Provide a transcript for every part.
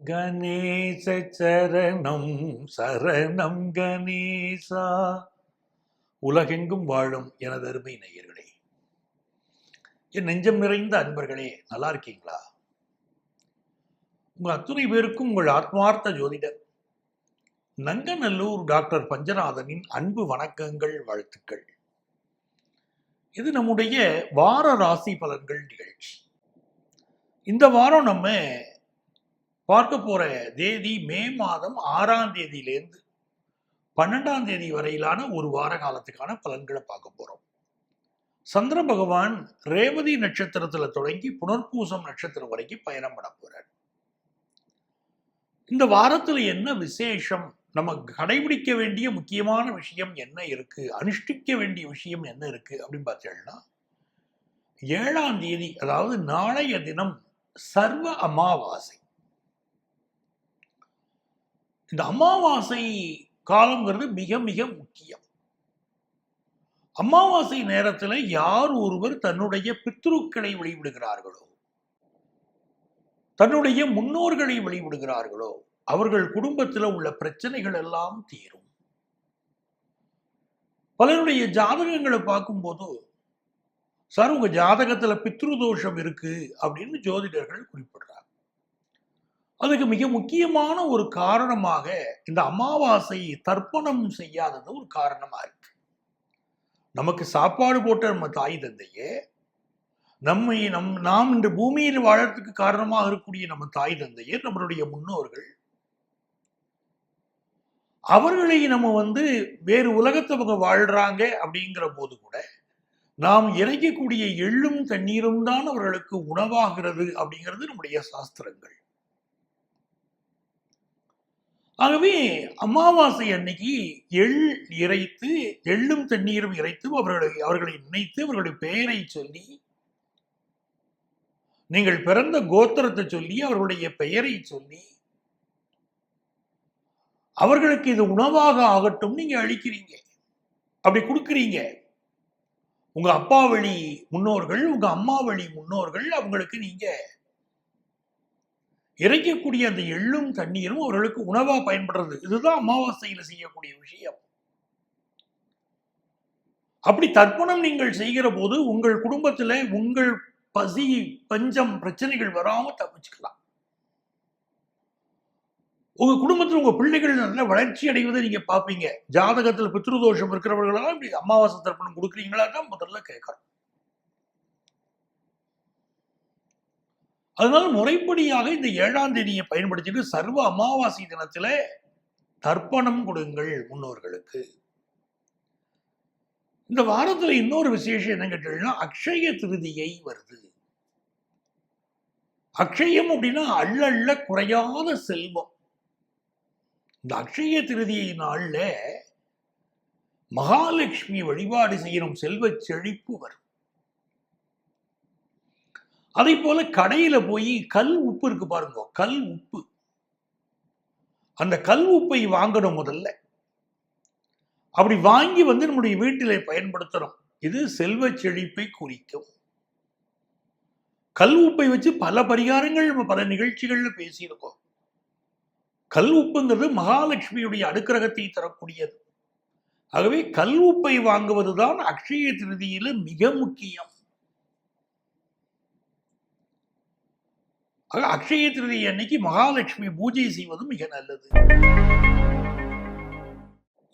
கணேச சரணம் சரணம் கணேசா. உலகெங்கும் வாழும் எனது அருமை நேயர்களே, என் நெஞ்சம் நிறைந்த அன்பர்களே, நல்லா இருக்கீங்களா? உங்கள் அத்துணை பேருக்கும் உங்கள் ஆத்மார்த்த ஜோதிடர் நங்கநல்லூர் டாக்டர் பஞ்சநாதனின் அன்பு வணக்கங்கள், வாழ்த்துக்கள். இது நம்முடைய வார ராசி பலன்கள் நிகழ்ச்சி. இந்த வாரம் நம்ம பார்க்க போற தேதி மே மாதம் 6ஆம் தேதியிலேருந்து 12ஆம் தேதி வரையிலான ஒரு வார காலத்துக்கான பலன்களை பார்க்க போறோம். சந்திர பகவான் ரேவதி நட்சத்திரத்துல தொடங்கி புனர்பூசம் நட்சத்திரம் வரைக்கும் பயணம் பண்ண போறார். இந்த வாரத்துல என்ன விசேஷம், நம்ம கடைபிடிக்க வேண்டிய முக்கியமான விஷயம் என்ன இருக்கு, அனுஷ்டிக்க வேண்டிய விஷயம் என்ன இருக்கு அப்படின்னு பார்த்தீங்கன்னா, 7ஆம் தேதி அதாவது நாளைய தினம் சர்வ அமாவாசை. இந்த அமாவாசை காலங்கிறது மிக மிக முக்கியம். அமாவாசை நேரத்தில் யார் ஒருவர் தன்னுடைய பித்ருக்களை வழிபடுகிறார்களோ, தன்னுடைய முன்னோர்களை வழிபடுகிறார்களோ, அவர்கள் குடும்பத்தில் உள்ள பிரச்சனைகள் எல்லாம் தீரும். பலருடைய ஜாதகங்களை பார்க்கும்போது, சார் உங்க ஜாதகத்துல பித்ரு தோஷம் இருக்கு அப்படின்னு ஜோதிடர்கள் குறிப்பிடுறாங்க. அதுக்கு மிக முக்கியமான ஒரு காரணமாக இந்த அமாவாசை தர்ப்பணம் செய்யாதது ஒரு காரணமா இருக்கு. நமக்கு சாப்பாடு போட்ட நம்ம தாய் தந்தையே, நாம் இந்த பூமியில் வாழறதுக்கு காரணமாக இருக்கக்கூடிய நம்ம தாய் தந்தையே, நம்மளுடைய முன்னோர்கள், அவர்களை நம்ம வேறு உலகத்தவங்க வாழ்றாங்க அப்படிங்கிற போது கூட நாம் இறைக்கக்கூடிய எள்ளும் தண்ணீரும் தான் அவர்களுக்கு உணவாகிறது அப்படிங்கிறது நம்முடைய சாஸ்திரங்கள். ஆகவே அமாவாசை அன்னைக்கு எள்ளும் தண்ணீரும் இறைத்து அவர்களை நினைத்து அவர்களுடைய பெயரை சொல்லி, நீங்கள் பிறந்த கோத்திரத்தை சொல்லி அவர்களுடைய பெயரை சொல்லி அவர்களுக்கு இது உணவாக ஆகட்டும் நீங்க அளிக்கிறீங்க, அப்படி கொடுக்குறீங்க. உங்க அப்பா வழி முன்னோர்கள், உங்க அம்மா வழி முன்னோர்கள், அவங்களுக்கு நீங்க இறைக்கக்கூடிய அந்த எள்ளும் தண்ணீரும் அவர்களுக்கு உணவா பயன்படுறது. இதுதான் அமாவாசையில செய்யக்கூடிய விஷயம். அப்படி தர்ப்பணம் நீங்கள் செய்கிற போது உங்கள் குடும்பத்துல உங்கள் பசி பஞ்சம் பிரச்சனைகள் வராம தப்பிச்சுக்கலாம். உங்க குடும்பத்தில் உங்க பிள்ளைகள் நல்ல வளர்ச்சி அடைவதை நீங்க பார்ப்பீங்க. ஜாதகத்துல பித்ருதோஷம் இருக்கிறவர்களெல்லாம் இப்படி அமாவாசை தர்ப்பணம் கொடுக்குறீங்களா தான் முதல்ல கேட்கறோம். அதனால முறைப்படியாக இந்த 7ஆம் தேதியை பயன்படுத்திட்டு சர்வ அமாவாசை தினத்துல தர்ப்பணம் கொடுங்கள் முன்னோர்களுக்கு. இந்த வாரத்துல இன்னொரு விசேஷம் என்ன கேட்டீங்கன்னா, அக்ஷய திருதியை வருது. அக்ஷயம் அப்படின்னா அள்ள குறையாத செல்வம். இந்த அக்ஷய திருதியை நாள்ல மகாலட்சுமி வழிபாடு செய்யணும், செல்வ செழிப்பு வரும். அதே போல கடையில போய் கல் உப்பு இருக்கு பாருங்க, கல் உப்பு, அந்த கல் உப்பை வாங்கணும் முதல்ல. அப்படி வாங்கி நம்முடைய வீட்டில பயன்படுத்தணும். இது செல்வ செழிப்பை குறிக்கும். கல் உப்பை வச்சு பல பரிகாரங்கள் நம்ம பல நிகழ்ச்சிகள்ல பேசியிருக்கோம். கல் உப்புங்கிறது மகாலட்சுமியுடைய அனுக்கிரகத்தை தரக்கூடியது. ஆகவே கல் உப்பை வாங்குவதுதான் அக்ஷய திருதியில மிக முக்கியம். அக்ஷய திருதி அன்னைக்கு மகாலட்சுமி பூஜை செய்வது மிக நல்லது.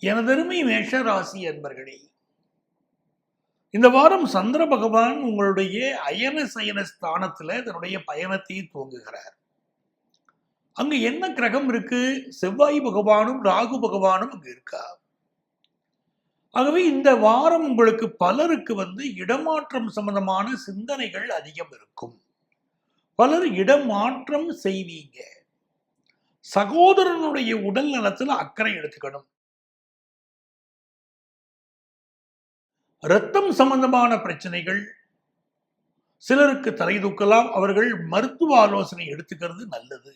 எனதருமை மேஷ ராசி அன்பர்களே, இந்த வாரம் சந்திர பகவான் உங்களுடைய அயன சயன ஸ்தானத்துல தன்னுடைய பயணத்தை துவங்குகிறார். அங்க என்ன கிரகம் இருக்கு? செவ்வாய் பகவானும் ராகு பகவானும் அங்க இருக்கா. ஆகவே இந்த வாரம் உங்களுக்கு பலருக்கு இடமாற்றம் சம்பந்தமான சிந்தனைகள் அதிகம் இருக்கும். பலர் இடமாற்றம் செய்வீங்க. சகோதரனுடைய உடல் நலத்துல அக்கறை எடுத்துக்கணும். இரத்தம் சம்பந்தமான பிரச்சனைகள் சிலருக்கு தலை தூக்கலாம். அவர்கள் மருத்துவ ஆலோசனை எடுத்துக்கிறது நல்லது.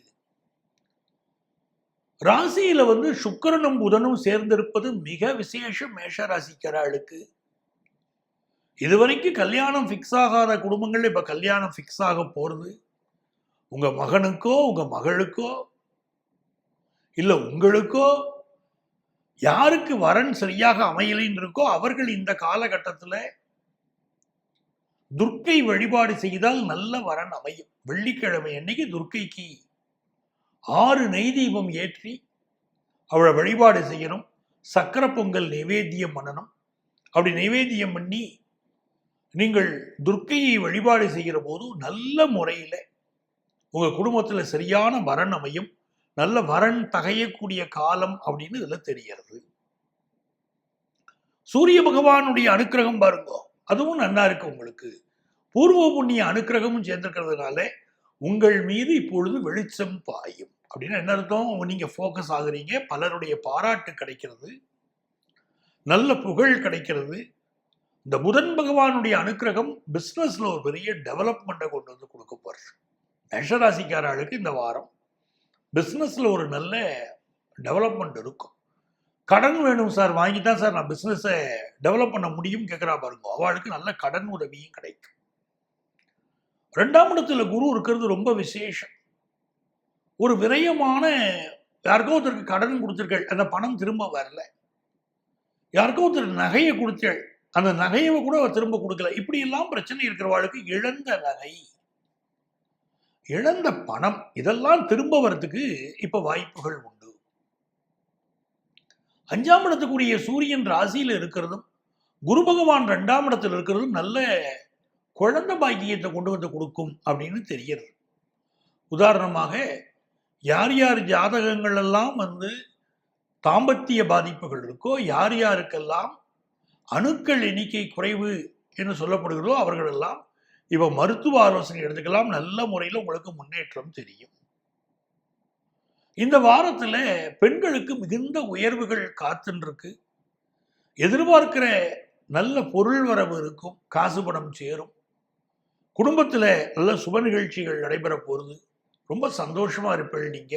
ராசியில சுக்கிரனும் புதனும் சேர்ந்திருப்பது மிக விசேஷம். மேஷ ராசிக்காரர்களுக்கு இதுவரைக்கும் கல்யாணம் ஃபிக்ஸ் ஆகாத குடும்பங்கள்ல இப்ப கல்யாணம் ஃபிக்ஸ் ஆக போறது. உங்க மகனுக்கோ உங்க மகளுக்கோ இல்ல உங்களுக்கோ யாருக்கு வரன் சரியாக அமையலைன்னு இருக்கோ அவர்கள் இந்த காலகட்டத்தில் துர்க்கை வழிபாடு செய்தால் நல்ல வரன் அமையும். வெள்ளிக்கிழமை அன்னைக்கு துர்க்கைக்கு 6 நெய் தீபம் ஏற்றி அவளை வழிபாடு செய்யணும். சக்கரை பொங்கல் நைவேத்தியம் பண்ணணும். அப்படி நைவேத்தியம் பண்ணி நீங்கள் துர்க்கையை வழிபாடு செய்கிற போது நல்ல முறையில் உங்க குடும்பத்தில் சரியான வரன் அமையும். நல்ல வரன் தகையக்கூடிய காலம் அப்படின்னு இதுல தெரிகிறது. சூரிய பகவானுடைய அனுக்கிரகம் பாருங்க, அதுவும் நல்லா இருக்கு. உங்களுக்கு பூர்வ புண்ணிய அனுக்கிரகமும் சேர்ந்திருக்கிறதுனால உங்கள் மீது இப்பொழுது வெளிச்சம் பாயும். அப்படின்னா என்ன அர்த்தம்? நீங்க ஃபோக்கஸ் ஆகுறீங்க, பலருடைய பாராட்டு கிடைக்கிறது, நல்ல புகழ் கிடைக்கிறது. இந்த புதன் பகவானுடைய அனுக்கிரகம் பிசினஸ்ல ஒரு பெரிய டெவலப்மெண்ட்டை கொண்டு வந்து கொடுக்க போறது. மேஷராசிக்காரர்களுக்கு இந்த வாரம் பிசினஸ்ல ஒரு நல்ல டெவலப்மெண்ட் இருக்கும். கடன் வேணும் சார், வாங்கித்தான் சார் நான் பிசினஸை டெவலப் பண்ண முடியும் கேட்கிறா பாருங்க, அவளுக்கு நல்ல கடன் உதவியும் கிடைக்கும். 2ஆம் இடத்துல குரு இருக்கிறது ரொம்ப விசேஷம். ஒரு விரயமான யாருக்கோ ஒருத்தருக்கு கடன் கொடுத்திருக்கள், அந்த பணம் திரும்ப வரல. யாருக்கோ ஒருத்தர் நகையை கொடுத்தீள், அந்த நகையை கூட திரும்ப கொடுக்கல. இப்படி எல்லாம் பிரச்சனை இருக்கிறவாளுக்கு இழந்த நகை, இழந்த பணம் இதெல்லாம் திரும்ப வரத்துக்கு இப்ப வாய்ப்புகள் உண்டு. 5ஆம் இடத்துக்குரிய சூரியன் ராசியில இருக்கிறதும் குரு பகவான் 2ஆம் இடத்துல இருக்கிறதும் நல்ல குழந்தை பாக்கியத்தை கொண்டு வந்து கொடுக்கும் அப்படின்னு தெரிகிறது. உதாரணமாக யார் யார் ஜாதகங்கள் எல்லாம் தாம்பத்திய பாதிப்புகள் இருக்கோ, யார் யாருக்கெல்லாம் அணுக்கள் எண்ணிக்கை குறைவு என்று சொல்லப்படுகிறதோ அவர்கள் எல்லாம் இப்ப மருத்துவ ஆலோசனை எடுத்துக்கலாம். நல்ல முறையில் உங்களுக்கு முன்னேற்றம் தெரியும். இந்த வாரத்துல பெண்களுக்கு மிகுந்த உயர்வுகள் காத்துருக்கு. எதிர்பார்க்கிற நல்ல பொருள் வரவு இருக்கும், காசு பணம் சேரும். குடும்பத்துல நல்ல சுப நிகழ்ச்சிகள் நடைபெற போறது, ரொம்ப சந்தோஷமா இருப்பீர்கள் நீங்க.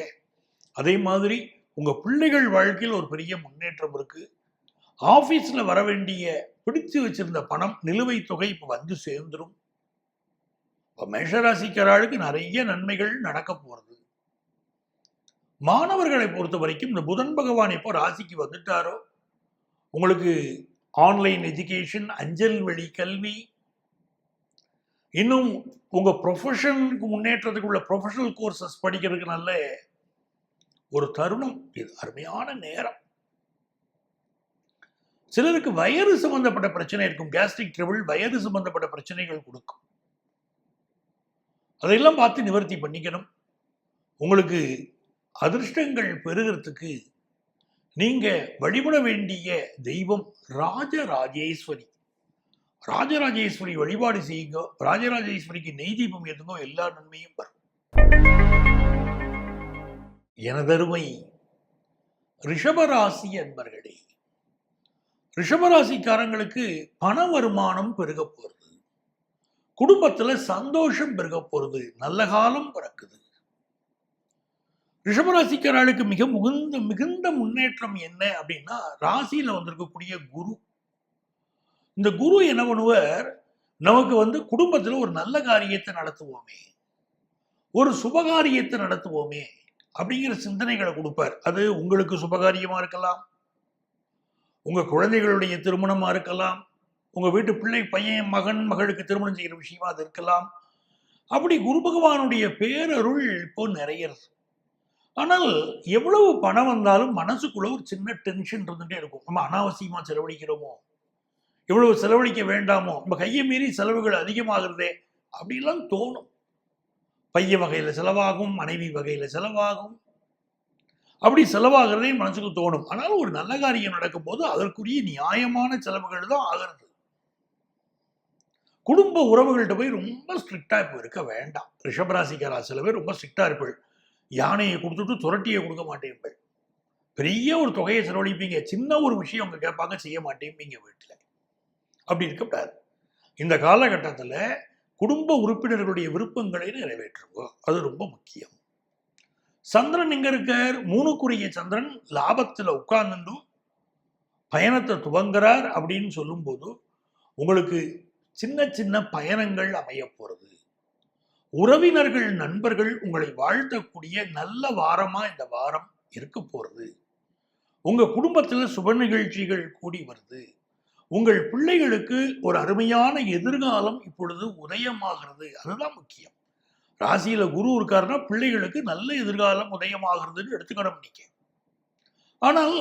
அதே மாதிரி உங்க பிள்ளைகள் வாழ்க்கையில் ஒரு பெரிய முன்னேற்றம் இருக்கு. ஆபீஸ்ல வர வேண்டிய பிடித்து வச்சிருந்த பணம் நிலுவைத் தொகை இப்ப வந்து சேர்ந்துடும். மேஷராசிக்காரர்களுக்கு நிறைய நன்மைகள் நடக்க போறது. மாணவர்களை பொறுத்த வரைக்கும் இந்த புதன் பகவான் எப்போ ராசிக்கு வந்துட்டாரோ உங்களுக்கு ஆன்லைன் எஜுகேஷன், அஞ்சல் வழி கல்வி, இன்னும் உங்க ப்ரொஃபஷனுக்கு முன்னேற்றத்துக்கு உள்ள ப்ரொஃபஷனல் கோர்சஸ் படிக்கிறதுக்கு நல்ல ஒரு தருணம். இது அருமையான நேரம். சிலருக்கு வயறு சம்பந்தப்பட்ட பிரச்சனை இருக்கும், கேஸ்ட்ரிக் ட்ரபிள், வயறு சம்பந்தப்பட்ட பிரச்சனைகள் கொடுக்கும். அதையெல்லாம் பார்த்து நிவர்த்தி பண்ணிக்கணும். உங்களுக்கு அதிர்ஷ்டங்கள் பெறுகிறதுக்கு நீங்க வழிபட வேண்டிய தெய்வம் ராஜராஜேஸ்வரி. ராஜராஜேஸ்வரி வழிபாடு செய்யுங்க. ராஜராஜேஸ்வரிக்கு நெய் தீபம் ஏற்றுங்க, எல்லா நன்மையும் வரும். எனதருமை ரிஷபராசி அன்பர்களே, ரிஷபராசிக்காரங்களுக்கு பண வருமானம் பெருக போறது, குடும்பத்துல சந்தோஷம் பெருக போறது, நல்ல காலம் பிறக்குது. ரிஷபராசிக்காரர்களுக்கு மிகுந்த முன்னேற்றம் என்ன அப்படின்னா, ராசியில வந்திருக்கக்கூடிய குரு. இந்த குரு என்ன பண்ணுவார், நமக்கு குடும்பத்துல ஒரு நல்ல காரியத்தை நடத்துவோமே, ஒரு சுபகாரியத்தை நடத்துவோமே அப்படிங்கிற சிந்தனைகளை கொடுப்பார். அது உங்களுக்கு சுபகாரியமா இருக்கலாம், உங்க குழந்தைகளுடைய திருமணமா இருக்கலாம், உங்க வீட்டு பிள்ளை, பையன், மகன், மகளுக்கு திருமணம் செய்கிற விஷயமா அது இருக்கலாம். அப்படி குரு பகவானுடைய பேரருள் இப்போ நிறைய. ஆனால் எவ்வளவு பணம் வந்தாலும் மனசுக்குள்ள ஒரு சின்ன டென்ஷன் இருந்துட்டே இருக்கும். நம்ம அனாவசியமா செலவழிக்கிறோமோ, எவ்வளவு செலவழிக்க வேண்டாமோ, நம்ம கையை மீறி செலவுகள் அதிகமாகிறதே அப்படிலாம் தோணும். பைய வகையில செலவாகும், மனைவி வகையில செலவாகும், அப்படி செலவாகிறதே மனசுக்கு தோணும். ஆனால் ஒரு நல்ல காரியம் நடக்கும் போது அதற்குரிய நியாயமான செலவுகள் தான் ஆகிறது. குடும்ப உறவுகள்கிட்ட போய் ரொம்ப ஸ்ட்ரிக்டா இப்போ இருக்க வேண்டாம். ரிஷபராசிக்காரா சில பேர் ரொம்ப ஸ்ட்ரிக்டா இருப்பீள். யானையை கொடுத்துட்டு துரட்டியை கொடுக்க மாட்டேன், பெரிய ஒரு தொகையை செலவழிப்பீங்க, சின்ன ஒரு விஷயம் அவங்க கேட்பாங்க, செய்ய மாட்டேன்பீங்க வீட்டில். அப்படி இருக்கக்கூடாது. இந்த காலகட்டத்தில் குடும்ப உறுப்பினர்களுடைய விருப்பங்களை நிறைவேற்றுங்க, அது ரொம்ப முக்கியம். சந்திரன் எங்க இருக்கார்? 3க்குரிய சந்திரன் லாபத்தில் உட்கார்ந்து பயணத்தை துவங்குறார். அப்படின்னு சொல்லும் போது உங்களுக்கு சின்ன சின்ன பயணங்கள் அமைய போறது. உறவினர்கள், நண்பர்கள் உங்களை வாழ்த்தக்கூடிய நல்ல வாரமா இந்த வாரம் இருக்க போறது. உங்க குடும்பத்துல சுப நிகழ்ச்சிகள் கூடி வருது. உங்கள் பிள்ளைகளுக்கு ஒரு அருமையான எதிர்காலம் இப்பொழுது உதயமாகிறது. அதுதான் முக்கியம். ராசியில குரு இருக்காருன்னா பிள்ளைகளுக்கு நல்ல எதிர்காலம் உதயமாகிறதுன்னு எடுத்துக்கணும் நீங்க. ஆனால்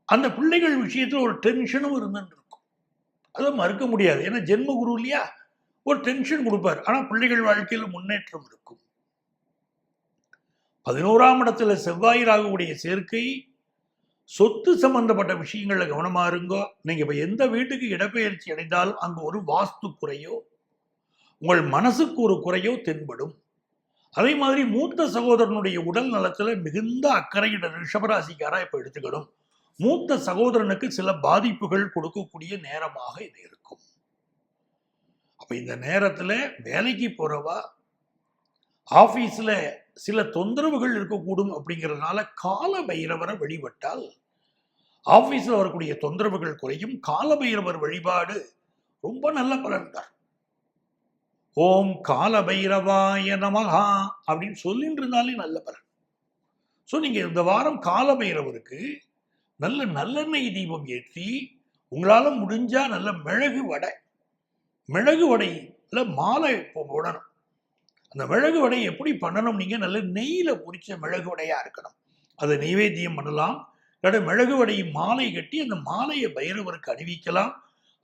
அந்த பிள்ளைகள் விஷயத்துல ஒரு டென்ஷனும் இருந்துட்டு இருக்கும். அதை மறுக்க முடியாது. ஏன்னா ஜென்ம குரு இல்லையா, ஒரு டென்ஷன் கொடுப்பார். ஆனா பிள்ளைகள் வாழ்க்கையில முன்னேற்றம் இருக்கும். 11ஆம் இடத்துல செவ்வாய் ராகுவுடைய சேர்க்கை சொத்து சம்பந்தப்பட்ட விஷயங்கள்ல கவனமா இருங்கோ. நீங்க இப்ப எந்த வீட்டுக்கு இடப்பெயர்ச்சி அடைந்தாலும் அங்கு ஒரு வாஸ்து குறையோ உங்கள் மனசுக்கு ஒரு குறையோ தென்படும். அதே மாதிரி மூத்த சகோதரனுடைய உடல் நலத்துல மிகுந்த அக்கறையிட ரிஷபராசிக்காரா இப்ப எடுத்துக்கணும். மூத்த சகோதரனுக்கு சில பாதிப்புகள் கொடுக்கக்கூடிய நேரமாக இது இருக்கும். அப்ப இந்த நேரத்துல வேலைக்கு போறவா ஆபீஸ்ல சில தொந்தரவுகள் இருக்கக்கூடும். அப்படிங்கிறதுனால கால பைரவரை வழிபட்டால் ஆபீஸ்ல வரக்கூடிய தொந்தரவுகள் குறையும். கால பைரவர் வழிபாடு ரொம்ப நல்ல பலன் தான். ஓம் கால பைரவாய நமஹா அப்படின்னு சொல்லிட்டு இருந்தாலே நல்ல பலன். ஸோ நீங்க இந்த வாரம் கால பைரவருக்கு நல்ல நல்லெண்ணெய் தீபம் ஏற்றி உங்களால முடிஞ்சா நல்ல மிளகு வடையில மாலை போடணும். அந்த மிளகு வடை எப்படி பண்ணணும்? நீங்க நல்ல நெய்யில பொரிச்ச மிளகு வடையா இருக்கணும். அதை நைவேத்தியம் பண்ணலாம். இல்லாட்ட மிளகு வடையை மாலை கட்டி அந்த மாலையை பைரவருக்கு அணிவிக்கலாம்.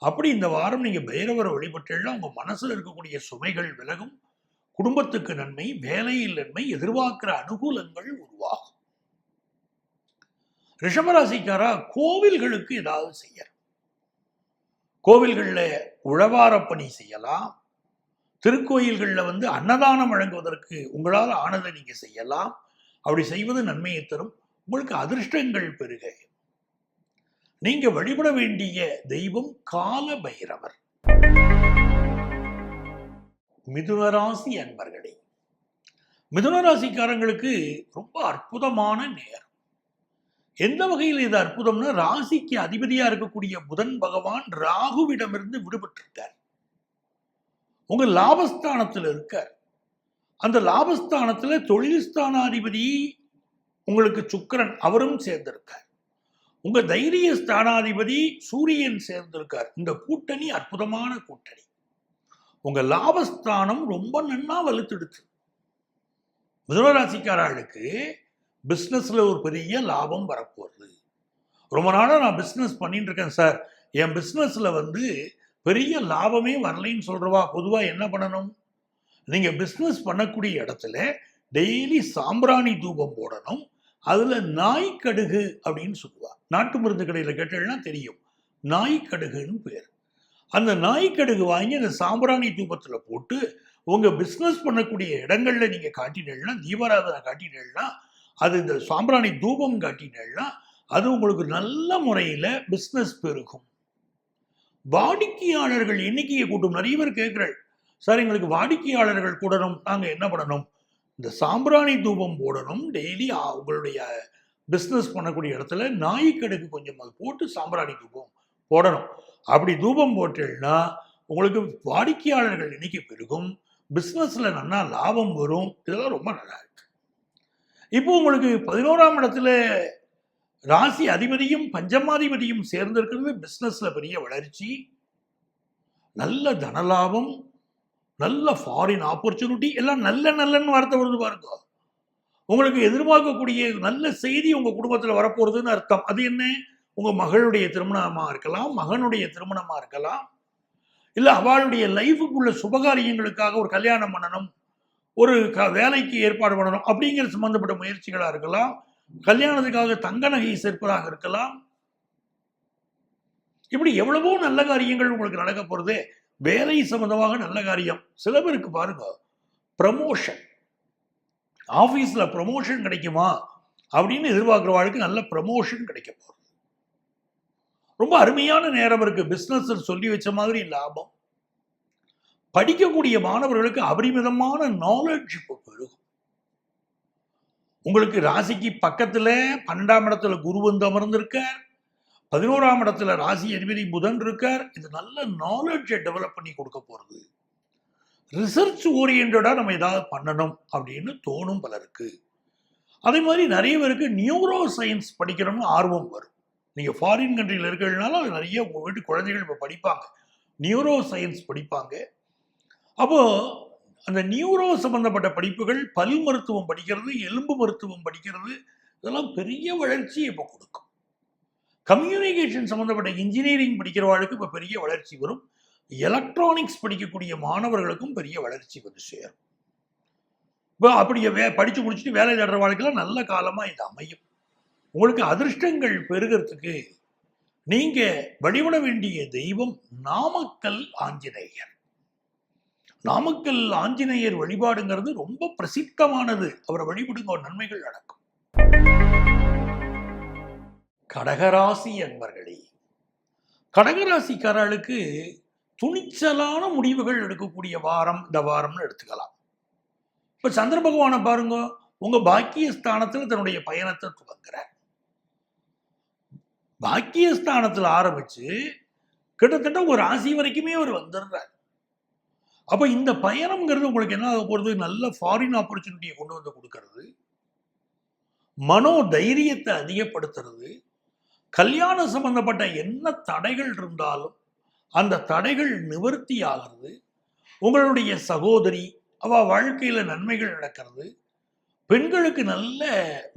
அப்படி இந்த வாரம் நீங்க பைரவரை வழிபட்டீங்கன்னா உங்க மனசுல இருக்கக்கூடிய சுமைகள் விலகும். குடும்பத்துக்கு நன்மை, வேலையில் நன்மை, எதிர்பார்க்கிற அனுகூலங்கள் உருவாகும். ரிஷபராசிக்காரா கோவில்களுக்கு ஏதாவது செய்யணும். கோவில்கள்ல உழவார பணி செய்யலாம். திருக்கோயில்களில் அன்னதானம் வழங்குவதற்கு உங்களால் ஆனதை நீங்க செய்யலாம். அப்படி செய்வது நன்மையை தரும். உங்களுக்கு அதிர்ஷ்டங்கள் பெருக. நீங்க வழிபட வேண்டிய தெய்வம் கால பைரவர். மிதுனராசி அன்பர்களே, மிதுனராசிக்காரங்களுக்கு ரொம்ப அற்புதமான நேரம். எந்த வகையில் இது அற்புதம்னா, ராசிக்கு அதிபதியா இருக்கக்கூடிய புதன் பகவான் ராகுவிடமிருந்து விடுபட்டிருக்கார். உங்க லாபஸ்தானத்தில் இருக்கார். அந்த லாபஸ்தானத்துல தொழில் ஸ்தானாதிபதி உங்களுக்கு சுக்கிரன், அவரும் சேர்ந்திருக்கார். உங்க தைரிய ஸ்தானாதிபதி சூரியன் சேர்ந்திருக்கார். இந்த கூட்டணி அற்புதமான கூட்டணி. உங்க லாபஸ்தானம் ரொம்ப நன்னா வலுத்தெடுத்து மிதுனராசிக்காரர்களுக்கு பிசினஸ்ல ஒரு பெரிய லாபம் வரப்போகுது. ரொம்ப நாளா நான் பிசினஸ் பண்ணிட்டு இருக்கேன் சார், என் பிசினஸ்ல பெரிய லாபமே வரலைன்னு சொல்றவா பொதுவா என்ன பண்ணணும்? நீங்க பிசினஸ் பண்ணக்கூடிய இடத்துல டெய்லி சாம்பிராணி தூபம் போடணும். அதுல நாய்க்கடுகு அப்படின்னு சொல்லுவா. நாட்டு மருந்து கடையில கேட்டீங்கன்னா தெரியும், நாய்க்கடுகுன்னு பேர். அந்த நாய்க்கடுகு வாங்கி அந்த சாம்பிராணி தூபத்துல போட்டு உங்க பிசினஸ் பண்ணக்கூடிய இடங்கள்ல நீங்க காட்டினீங்கன்னா, தீபாராதனை காட்டினீங்கன்னா, அது இந்த சாம்பிராணி தூபம் காட்டினீங்கன்னா அது உங்களுக்கு நல்ல முறையில பிசினஸ் பெருகும். வாடிக்கையாளர்கள் எண்ணிக்கையை கூட்டும். நிறைய பேர் கேட்கிறாள், சார் எங்களுக்கு வாடிக்கையாளர்கள் கூடணும், நாங்க என்ன பண்ணணும்? இந்த சாம்பிராணி தூபம் போடணும். டெய்லி உங்களுடைய பிஸ்னஸ் பண்ணக்கூடிய இடத்துல நாய்க்கடுகு கொஞ்சம் அது போட்டு சாம்பிராணி தூபம் போடணும். அப்படி தூபம் போட்டேன்னா உங்களுக்கு வாடிக்கையாளர்கள் எண்ணிக்கை பெருகும், பிஸ்னஸ்ல நல்லா லாபம் வரும். இதெல்லாம் ரொம்ப நல்லா இருக்கு. இப்போ உங்களுக்கு 11ஆம் இடத்துல ராசி அதிபதியும் பஞ்சமாதிபதியும் சேர்ந்திருக்கிறது. பிஸ்னஸ்ல பெரிய வளர்ச்சி, நல்ல தனலாபம், நல்ல ஃபாரின் ஆப்பர்ச்சுனிட்டி, எல்லாம் நல்லன்னு வார்த்தை வருது பாருங்க. உங்களுக்கு எதிர்பார்க்கக்கூடிய நல்ல செய்தி உங்க குடும்பத்தில் வரப்போறதுன்னு அர்த்தம். அது என்ன? உங்க மகளுடைய திருமணமா இருக்கலாம், மகனுடைய திருமணமா இருக்கலாம், இல்ல அவளுடைய லைஃபுக்குள்ள சுபகாரியங்களுக்காக ஒரு கல்யாணம் பண்ணணும், ஒரு வேலைக்கு ஏற்பாடு பண்ணணும் அப்படிங்கிற சம்பந்தப்பட்ட முயற்சிகளா இருக்கலாம், கல்யாணத்துக்காக தங்க நகை சேர்ப்பதாக இருக்கலாம். இப்படி எவ்வளவோ நல்ல காரியங்கள் உங்களுக்கு நடக்க போறது. வேலை சம்பந்தமாக நல்ல காரியம். சில பேருக்கு பாருங்க, ப்ரமோஷன், ஆபீஸ்ல ப்ரமோஷன் கிடைக்குமா அப்படின்னு எதிர்பார்க்கிறவாளுக்கு நல்ல ப்ரமோஷன் கிடைக்க போகுது. ரொம்ப அருமையான நேரம் இருக்கு. பிசினஸ் சொல்லி வச்ச மாதிரி லாபம். படிக்கக்கூடிய மாணவர்களுக்கு அபரிமிதமான நாலேஜ் இப்போ பெருகும். உங்களுக்கு ராசிக்கு பக்கத்துல 12ஆம் இடத்துல குரு அமர்ந்திருக்கார். 11ஆம் இடத்துல ராசி அதிபதி புதன் இருக்கார். இது நல்ல நாலேஜை டெவலப் பண்ணி கொடுக்க போறது. ரிசர்ச் ஓரியன்டா நம்ம ஏதாவது பண்ணணும் அப்படின்னு தோணும் பலருக்கு. அதே மாதிரி நிறைய பேருக்கு நியூரோ சயின்ஸ் படிக்கணும்னு ஆர்வம் வரும். நீங்கள் ஃபாரின் கண்ட்ரியில் இருக்கிறதுனால அது நிறைய உங்கள் வீட்டு குழந்தைகள் இப்போ படிப்பாங்க, நியூரோ சயின்ஸ் படிப்பாங்க. அப்போது அந்த நியூரோ சம்பந்தப்பட்ட படிப்புகள், பல் மருத்துவம் படிக்கிறது, எலும்பு மருத்துவம் படிக்கிறது, இதெல்லாம் பெரிய வளர்ச்சியை இப்போ கொடுக்கும். கம்யூனிகேஷன் சம்பந்தப்பட்ட இன்ஜினியரிங் படிக்கிறவர்களுக்கு இப்போ பெரிய வளர்ச்சி வரும். எலக்ட்ரானிக்ஸ் படிக்கக்கூடிய மாணவர்களுக்கும் பெரிய வளர்ச்சி வந்து சேரும். இப்போ அப்படியே படித்து முடிச்சுட்டு வேலை தேடுற வாழ்க்கையில் நல்ல காலமாக இது அமையும். உங்களுக்கு அதிர்ஷ்டங்கள் பெருகிறதுக்கு நீங்கள் வழிபட வேண்டிய தெய்வம் நாமக்கல் ஆஞ்சநேயர். நாமக்கல் ஆஞ்சநேயர் வழிபாடுங்கிறது ரொம்ப பிரசித்தமானது. அவரை வழிபடுங்க, நன்மைகள் நடக்கும். கடகராசி அன்பர்களே, கடகராசிக்காரர்களுக்கு துணிச்சலான முடிவுகள் எடுக்கக்கூடிய வாரம் இந்த வாரம்னு எடுத்துக்கலாம். இப்ப சந்திர பகவானை பாருங்க, உங்க பாக்கியஸ்தானத்தில் தன்னுடைய பயணத்தை துவங்குறார். பாக்கியஸ்தானத்தில் ஆரம்பிச்சு கிட்டத்தட்ட ஒரு ராசி வரைக்குமே அவர் வந்துடுறார். அப்ப இந்த பயணம்ங்கிறது உங்களுக்கு என்ன ஆக போறது? நல்ல ஃபாரின் ஆப்பர்ச்சுனிட்டியை கொண்டு வந்து கொடுக்கறது, மனோ தைரியத்தை அதிகப்படுத்துறது, கல்யாணம் சம்பந்தப்பட்ட என்ன தடைகள் இருந்தாலும் அந்த தடைகள் நிவர்த்தி ஆகிறது, உங்களுடைய சகோதரி அவ வாழ்க்கையில நன்மைகள் நடக்கிறது, பெண்களுக்கு நல்ல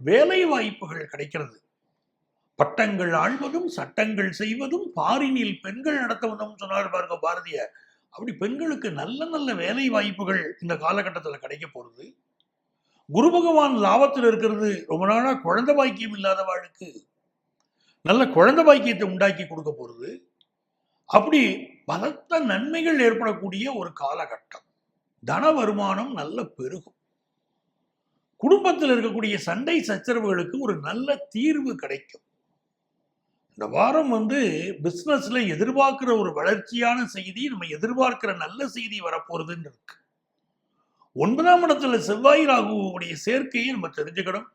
வேலை வாய்ப்புகள் கிடைக்கிறது, பட்டங்கள் ஆழ்வதும் சட்டங்கள் செய்வதும் பாரினில் பெண்கள் நடத்துவதும் சொன்னார் பாருங்க பாரதியார். அப்படி பெண்களுக்கு நல்ல நல்ல வேலை வாய்ப்புகள் இந்த காலகட்டத்தில் கிடைக்க போறது. குரு பகவான் லாபத்தில் இருக்கிறது. ரொம்ப நாளா குழந்தை பாக்கியம் இல்லாதவாளுக்கு நல்ல குழந்தை பாக்கியத்தை உண்டாக்கி கொடுக்க போறது. அப்படி பலத்த நன்மைகள் ஏற்படக்கூடிய ஒரு காலகட்டம். தன வருமானம் நல்ல பெருகும். குடும்பத்தில் இருக்கக்கூடிய சண்டை சச்சரவுகளுக்கு ஒரு நல்ல தீர்வு கிடைக்கும். இந்த வாரம் பிசினஸ்ல எதிர்பார்க்கிற ஒரு வளர்ச்சியான செய்தி, நம்ம எதிர்பார்க்கிற நல்ல செய்தி வரப்போறதுன்னு இருக்கு. 9ஆம் இடத்துல செவ்வாய் ராகுவுடைய சேர்க்கையை நம்ம தெரிஞ்சுக்கணும்.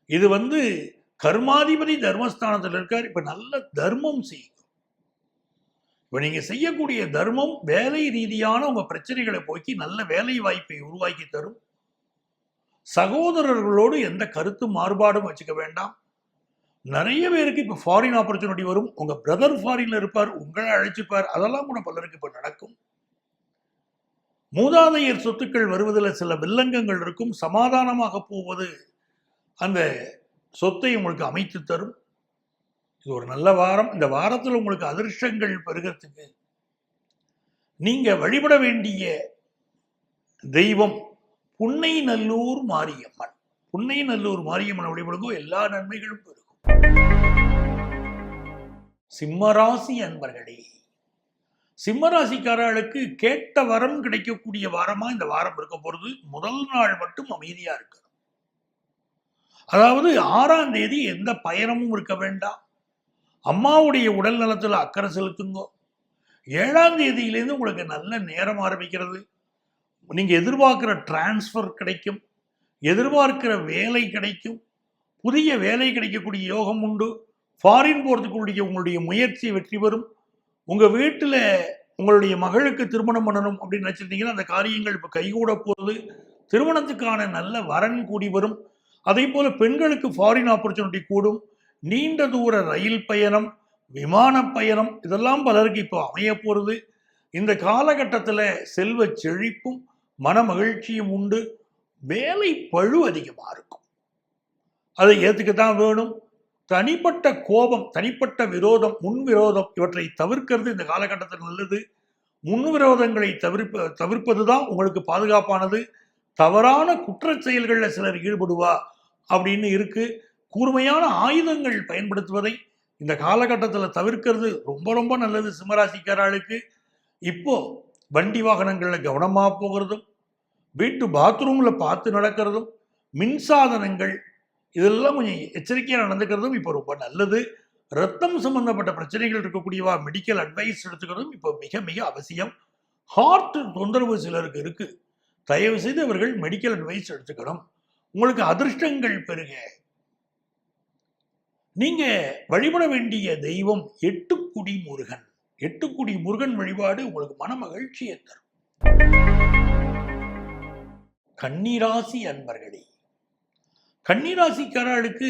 இது கர்மாதிபதி தர்மஸ்தானத்தில் இருக்கார். இப்ப நல்ல தர்மம் செய்யும். இப்ப நீங்க செய்யக்கூடிய தர்மம் வேலை ரீதியான உங்க பிரச்சனைகளை போக்கி நல்ல வேலை வாய்ப்பை உருவாக்கி தரும். சகோதரர்களோடு எந்த கருத்து மாறுபாடும் வச்சுக்க வேண்டாம். நிறைய பேருக்கு இப்ப ஃபாரின் ஆப்பர்ச்சுனிட்டி வரும். உங்க பிரதர் ஃபாரின்ல இருப்பார், உங்களை அழைச்சிப்பார். அதெல்லாம் கூட பலருக்கு இப்ப நடக்கும். மூதாதையர் சொத்துக்கள் வருவதில் சில வில்லங்கங்கள் இருக்கும். சமாதானமாக போவது அந்த சொத்தை உங்களுக்கு அமைத்து தரும். இது ஒரு நல்ல வாரம். இந்த வாரத்தில் உங்களுக்கு அதிர்ஷ்டங்கள் பெருகிறதுக்கு நீங்க வழிபட வேண்டிய தெய்வம் புன்னைநல்லூர் மாரியம்மன். புன்னைநல்லூர் மாரியம்மன் வழிபடுங்கோ, எல்லா நன்மைகளும் பெருகும். சிம்மராசி அன்பர்களே, சிம்மராசிக்காரர்களுக்கு கேட்ட வரம் கிடைக்கக்கூடிய வாரமா இந்த வாரம் இருக்க போறது. முதல் நாள் மட்டும் அமைதியா இருக்கு. அதாவது 6ஆம் தேதி எந்த பயணமும் இருக்க வேண்டாம். அம்மாவுடைய உடல் நலத்தில் அக்கறை செலுத்துங்க. 7ஆம் தேதியிலேருந்து உங்களுக்கு நல்ல நேரம் ஆரம்பிக்கிறது. நீங்க எதிர்பார்க்கிற டிரான்ஸ்ஃபர் கிடைக்கும், எதிர்பார்க்கிற வேலை கிடைக்கும், புதிய வேலை கிடைக்கக்கூடிய யோகம் உண்டு. ஃபாரின் போறதுக்குரிய உங்களுடைய முயற்சி வெற்றி பெறும். உங்க வீட்டில் உங்களுடைய மகளுக்கு திருமணம் பண்ணணும் அப்படின்னு நினைச்சிருந்தீங்கன்னா அந்த காரியங்கள் இப்ப கைகூட போகுது. திருமணத்துக்கான நல்ல வரன் கூடி வரும். அதே போல பெண்களுக்கு ஃபாரின் ஆப்பர்ச்சுனிட்டி கூடும். நீண்ட தூர ரயில் பயணம், விமான பயணம், இதெல்லாம் பலருக்கு இப்போ அமைய போறது. இந்த காலகட்டத்தில் செல்வ செழிப்பும் மன மகிழ்ச்சியும் உண்டு. வேலை பழு அதிகமாக இருக்கும், அதை ஏற்றுக்கத்தான் வேணும். தனிப்பட்ட கோபம், தனிப்பட்ட விரோதம், முன்விரோதம் இவற்றை தவிர்க்கிறது இந்த காலகட்டத்தில் நல்லது. முன்விரோதங்களை தவிர்ப்பதுதான் உங்களுக்கு பாதுகாப்பானது. தவறான குற்ற செயல்களில் சிலர் ஈடுபடுவா அப்படின்னு இருக்கு. கூர்மையான ஆயுதங்கள் பயன்படுத்துவதை இந்த காலகட்டத்தில் தவிர்க்கிறது ரொம்ப ரொம்ப நல்லது சிம்மராசிக்காரர்களுக்கு. இப்போ வண்டி வாகனங்களில் கவனமாக போகிறதும், வீட்டு பாத்ரூம்ல பார்த்து நடக்கிறதும், மின்சாதனங்கள் இதெல்லாம் கொஞ்சம் எச்சரிக்கையாக நடந்துக்கிறதும் இப்போ ரொம்ப நல்லது. ரத்தம் சம்பந்தப்பட்ட பிரச்சனைகள் இருக்கக்கூடியவா மெடிக்கல் அட்வைஸ் எடுத்துக்கிறதும் இப்போ மிக மிக அவசியம். ஹார்ட் தொந்தரவு சிலருக்கு இருக்கு, தயவு செய்து அவர்கள் மெடிக்கல் அட்வைஸ் எடுத்துக்கணும். உங்களுக்கு அதிர்ஷ்டங்கள் பெருக நீங்க வழிபட வேண்டிய தெய்வம் எட்டுக்குடி முருகன். எட்டுக்குடி முருகன் வழிபாடு உங்களுக்கு மன மகிழ்ச்சியை தரும். கன்னிராசி அன்பர்களே, கன்னிராசிக்காரர்களுக்கு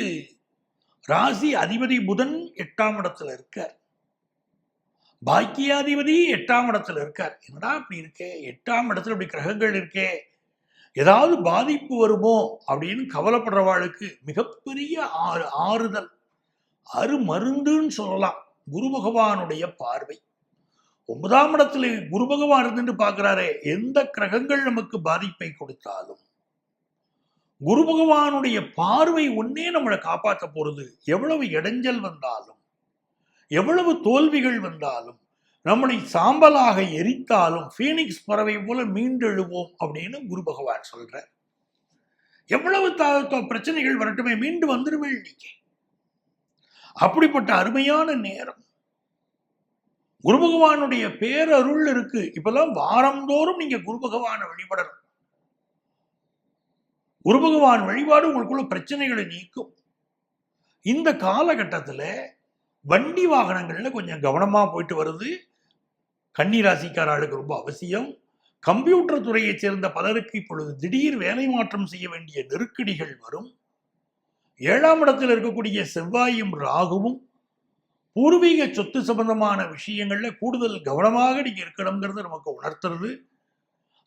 ராசி அதிபதி புதன் 8ஆம் இடத்துல இருக்கார். பாக்கியாதிபதி 8ஆம் இடத்துல இருக்கார். என்னடா இப்படி இருக்கே, 8ஆம் இடத்துல இப்படி கிரகங்கள் இருக்கே, ஏதாவது பாதிப்பு வருமோ அப்படின்னு கவலைப்படுறவாளுக்கு மிகப்பெரிய ஆறுதல், அருமருந்துன்னு சொல்லலாம் குரு பகவானுடைய பார்வை. 9ஆம் இடத்துல குரு பகவான் இருந்துட்டு பார்க்கிறாரே, எந்த கிரகங்கள் நமக்கு பாதிப்பை கொடுத்தாலும் குரு பகவானுடைய பார்வை ஒன்னே நம்மளை காப்பாற்ற போறது. எவ்வளவு இடைஞ்சல் வந்தாலும், எவ்வளவு தோல்விகள் வந்தாலும், நம்மளை சாம்பலாக எரித்தாலும் பீனிக்ஸ் பறவை போல மீண்டெழுவோம் அப்படின்னு குரு பகவான் சொல்றார். எவ்வளவு பிரச்சனைகள் வரட்டுமே, மீண்டு வந்துடுவேன் நீங்க. அப்படிப்பட்ட அருமையான நேரம். குரு பகவானுடைய பேரருள் இருக்கு. இப்பெல்லாம் வாரந்தோறும் நீங்க குரு பகவானை வழிபடணும். குரு பகவான் வழிபாடு உங்களுக்குள்ள பிரச்சனைகளை நீக்கும். இந்த காலகட்டத்தில் வண்டி வாகனங்கள்ல கொஞ்சம் கவனமா போயிட்டு வருது கன்னிராசிக்காரர்களுக்கு ரொம்ப அவசியம். கம்ப்யூட்டர் துறையைச் சேர்ந்த பலருக்கு இப்பொழுது திடீர் வேலை மாற்றம் செய்ய வேண்டிய நெருக்கடிகள் வரும். 7ஆம் இடத்தில் இருக்கக்கூடிய செவ்வாயும் ராகுவும் பூர்வீக சொத்து சம்பந்தமான விஷயங்கள்ல கூடுதல் கவனமாக நீங்க இருக்கணுங்கிறது நமக்கு உணர்த்துறது.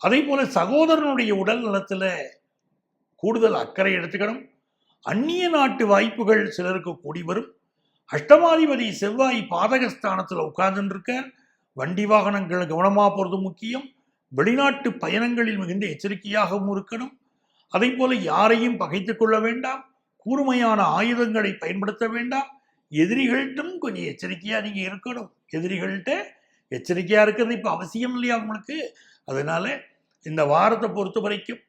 அதே போல சகோதரனுடைய உடல் நலத்துல கூடுதல் அக்கறை எடுத்துக்கணும். அந்நிய நாட்டு வாய்ப்புகள் சிலருக்கு கூடி வரும். அஷ்டமாதிபதி செவ்வாய் பாதகஸ்தானத்துல உட்கார்ந்து இருக்கார். வண்டி வாகனங்கள் கவனமா போறது முக்கியம். வெளிநாட்டு பயணங்களில் மிகுந்த எச்சரிக்கையாகவும் இருக்கணும். அதே போல யாரையும் பகைத்துக் கொள்ள வேண்டாம். கூர்மையான ஆயுதங்களை பயன்படுத்த வேண்டாம். எதிரிகள்ட்டும் கொஞ்சம் எச்சரிக்கையா நீங்க இருக்கணும். எதிரிகள்கிட்ட எச்சரிக்கையா இருக்கிறது இப்ப அவசியம் இல்லையா உங்களுக்கு? அதனால இந்த வாரத்தை பொறுத்த வரைக்கும்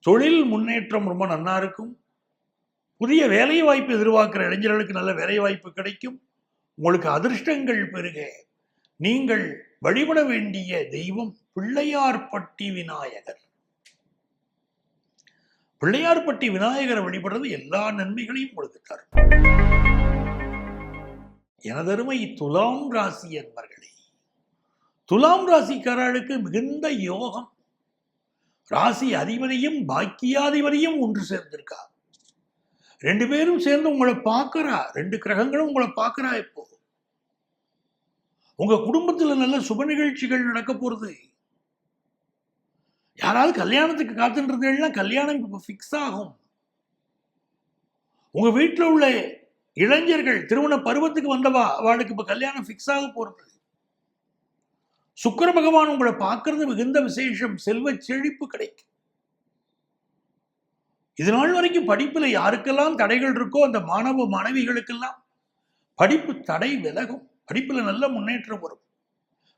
தொழில் முன்னேற்றம் ரொம்ப நன்னா இருக்கும். புதிய வேலை வாய்ப்பு எதிர்பார்க்கிற இளைஞர்களுக்கு நல்ல வேலை வாய்ப்பு கிடைக்கும். உங்களுக்கு அதிர்ஷ்டங்கள் பெருக நீங்கள் வழிபட வேண்டிய தெய்வம் பிள்ளையார்பட்டி விநாயகர். பிள்ளையார்பட்டி விநாயகரை வழிபடுறது எல்லா நன்மைகளையும் உங்களுக்கு தரும். எனதருமை துலாம் ராசி என்பர்களே, துலாம் ராசிக்காரர்களுக்கு மிகுந்த யோகம். ராசி அதிபதியும் பாக்கியாதிபதியும் ஒன்று சேர்ந்திருக்கா. 2 பேரும் சேர்ந்து உங்களை பார்க்கிறா. 2 கிரகங்களும் உங்களை பார்க்கிறா. இப்போ உங்க குடும்பத்துல நல்ல சுப நிகழ்ச்சிகள் நடக்க போறது. யாராவது கல்யாணத்துக்கு காத்துன்றதுன்னா கல்யாணம் இப்ப பிக்ஸ் ஆகும். உங்க வீட்டில் உள்ள இளைஞர்கள் திருமண பருவத்துக்கு வந்தவா அவளுக்கு இப்ப கல்யாணம் பிக்ஸ் ஆக போறது. சுக்கிர பகவான் உங்களை பார்க்கறது மிகுந்த விசேஷம். செல்வ செழிப்பு கிடைக்கும். இது நாள் வரைக்கும் படிப்புல யாருக்கெல்லாம் தடைகள் இருக்கோ அந்த மாணவ மாணவிகளுக்கெல்லாம் படிப்பு தடை விலகும். படிப்புல நல்ல முன்னேற்றம் வரும்.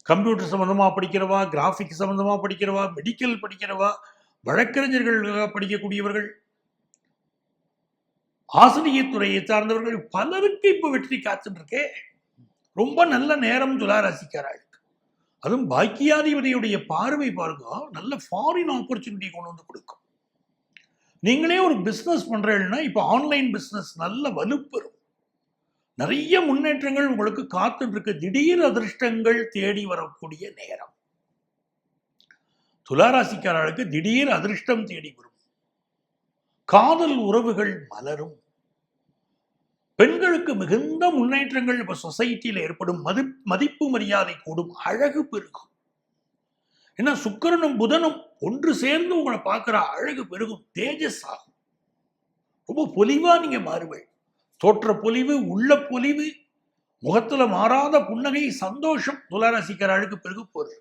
கம்ப்யூட்டர் சம்பந்தமா படிக்கிறவா, கிராபிக்ஸ் சம்பந்தமா படிக்கிறவா, மெடிக்கல் படிக்கிறவா, வழக்கறிஞர்களுக்காக படிக்கக்கூடியவர்கள், ஆசிரியர் துறையை சார்ந்தவர்கள் பலருக்கு இப்ப வெற்றி காத்துட்டு இருக்கே. ரொம்ப நல்ல நேரம் துளாராசிக்காரர்களுக்கு. அதுவும் பாக்கியாதிபதியுடைய பார்வை பாருங்க, நல்ல ஃபாரின் ஆப்பர்ச்சுனிட்டி கொண்டு வந்து கொடுக்கும். நீங்களே ஒரு பிசினஸ் பண்றீங்கன்னா இப்ப ஆன்லைன் பிசினஸ் நல்ல வலுப்பெறும். நிறைய முன்னேற்றங்கள் உங்களுக்கு காத்துட்டு இருக்கு. திடீர் அதிர்ஷ்டங்கள் தேடி வரக்கூடிய நேரம். துளாராசிக்காரர்களுக்கு திடீர் அதிர்ஷ்டம் தேடி வரும். காதல் உறவுகள் மலரும். பெண்களுக்கு மிகுந்த முன்னேற்றங்கள் இப்ப சொசைட்டியில் ஏற்படும். மதிப்பு மரியாதை கூடும். அழகு பெருகும். ஏன்னா சுக்கிரனும் புதனும் ஒன்று சேர்ந்து உங்களை பார்க்கிற அழகு பெருகும். தேஜஸ் ஆகும். ரொம்ப பொலிவா நீங்க மாறுவீங்க. தோற்ற பொலிவு, உள்ள பொலிவு, முகத்துல மாறாத புன்னகை, சந்தோஷம் துளாராசிக்காரர்களுக்கு பெருகு போறது.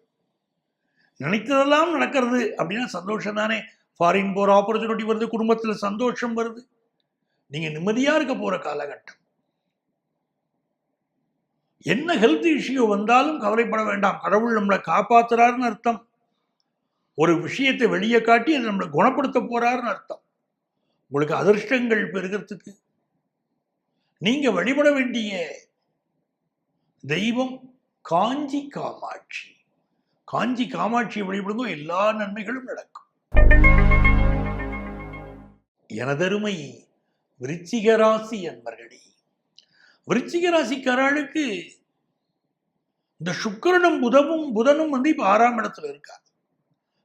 நினைத்ததெல்லாம் நடக்கிறது அப்படின்னா சந்தோஷம் தானே. ஃபாரின் போற ஆப்பர்ச்சுனிட்டி வருது, குடும்பத்துல சந்தோஷம் வருது. நீங்க நிம்மதியா இருக்க போற காலகட்டம். என்ன ஹெல்த் இஷ்யூ வந்தாலும் கவலைப்பட வேண்டாம். கடவுள் நம்மளை காப்பாத்துறாருன்னு அர்த்தம். ஒரு விஷயத்தை வெளியே காட்டி அதை நம்மளை குணப்படுத்த போறாருன்னு அர்த்தம். உங்களுக்கு அதிர்ஷ்டங்கள் பெருகிறதுக்கு நீங்க வழிபட வேண்டிய தெய்வம் காஞ்சி காமாட்சி. காஞ்சி காமாட்சியை வழிபடுங்க, எல்லா நன்மைகளும் நடக்கும். எனதருமை விருச்சிக ராசி என்பர்களே, விருச்சிக ராசிக்காரர்களுக்கு இந்த சுக்கிரனும் புதனும் வந்து இப்ப 6ஆம் இடத்துல இருக்கார்.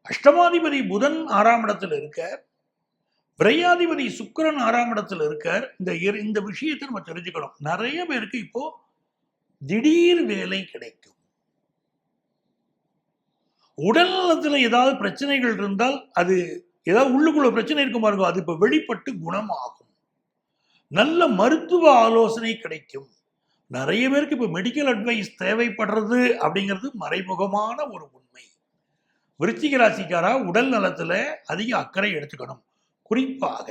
அஷ்டமாதிபதி புதன் 6ஆம் இடத்துல இருக்க. விரையாதிபதி சுக்கிரன் 6ஆம் இடத்துல இருக்கார். இந்த விஷயத்தை நம்ம தெரிஞ்சுக்கணும். நிறைய பேருக்கு இப்போ திடீர் வேலை கிடைக்கும். உடல் நலத்துல ஏதாவது பிரச்சனைகள் இருந்தால், அது ஏதாவது உள்ளுக்குள்ள பிரச்சனை இருக்கும் பாருங்க, அது இப்ப வெளிப்பட்டு குணமாகும். நல்ல மருத்துவ ஆலோசனை கிடைக்கும். நிறைய பேருக்கு இப்ப மெடிக்கல் அட்வைஸ் தேவைப்படுறது அப்படிங்கிறது மறைமுகமான ஒரு உண்மை. விருச்சிக ராசிக்காரா உடல் நலத்துல அதிக அக்கறை எடுத்துக்கணும். குறிப்பாக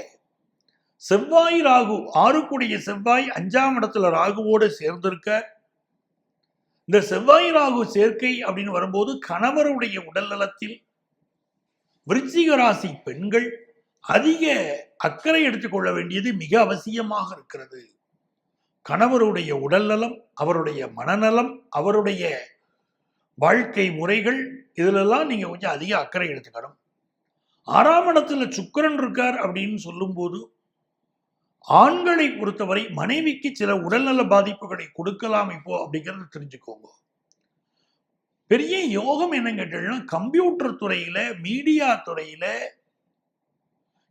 செவ்வாய் ராகு, 6 செவ்வாய் 5ஆம் இடத்துல ராகுவோடு சேர்ந்திருக்க. இந்த செவ்வாய் ராகு சேர்க்கை அப்படின்னு வரும்போது கணவருடைய உடல் நலத்தில் விருச்சிக ராசி பெண்கள் அதிக அக்கறை எடுத்துக்கொள்ள வேண்டியது மிக அவசியமாக இருக்கிறது. கணவருடைய உடல் நலம், அவருடைய மனநலம், அவருடைய வாழ்க்கை முறைகள், இதுலெல்லாம் நீங்க கொஞ்சம் அதிக அக்கறை எடுத்துக்கணும். 6ஆம் இடத்துல சுக்கிரன் இருக்கார் அப்படின்னு சொல்லும் போது ஆண்களை பொறுத்தவரை மனைவிக்கு சில உடல்நல பாதிப்புகளை கொடுக்கலாம் இப்போ அப்படிங்கிறது தெரிஞ்சுக்கோங்க. பெரிய யோகம் என்ன கேட்டீங்கன்னா, கம்ப்யூட்டர் துறையில, மீடியா துறையில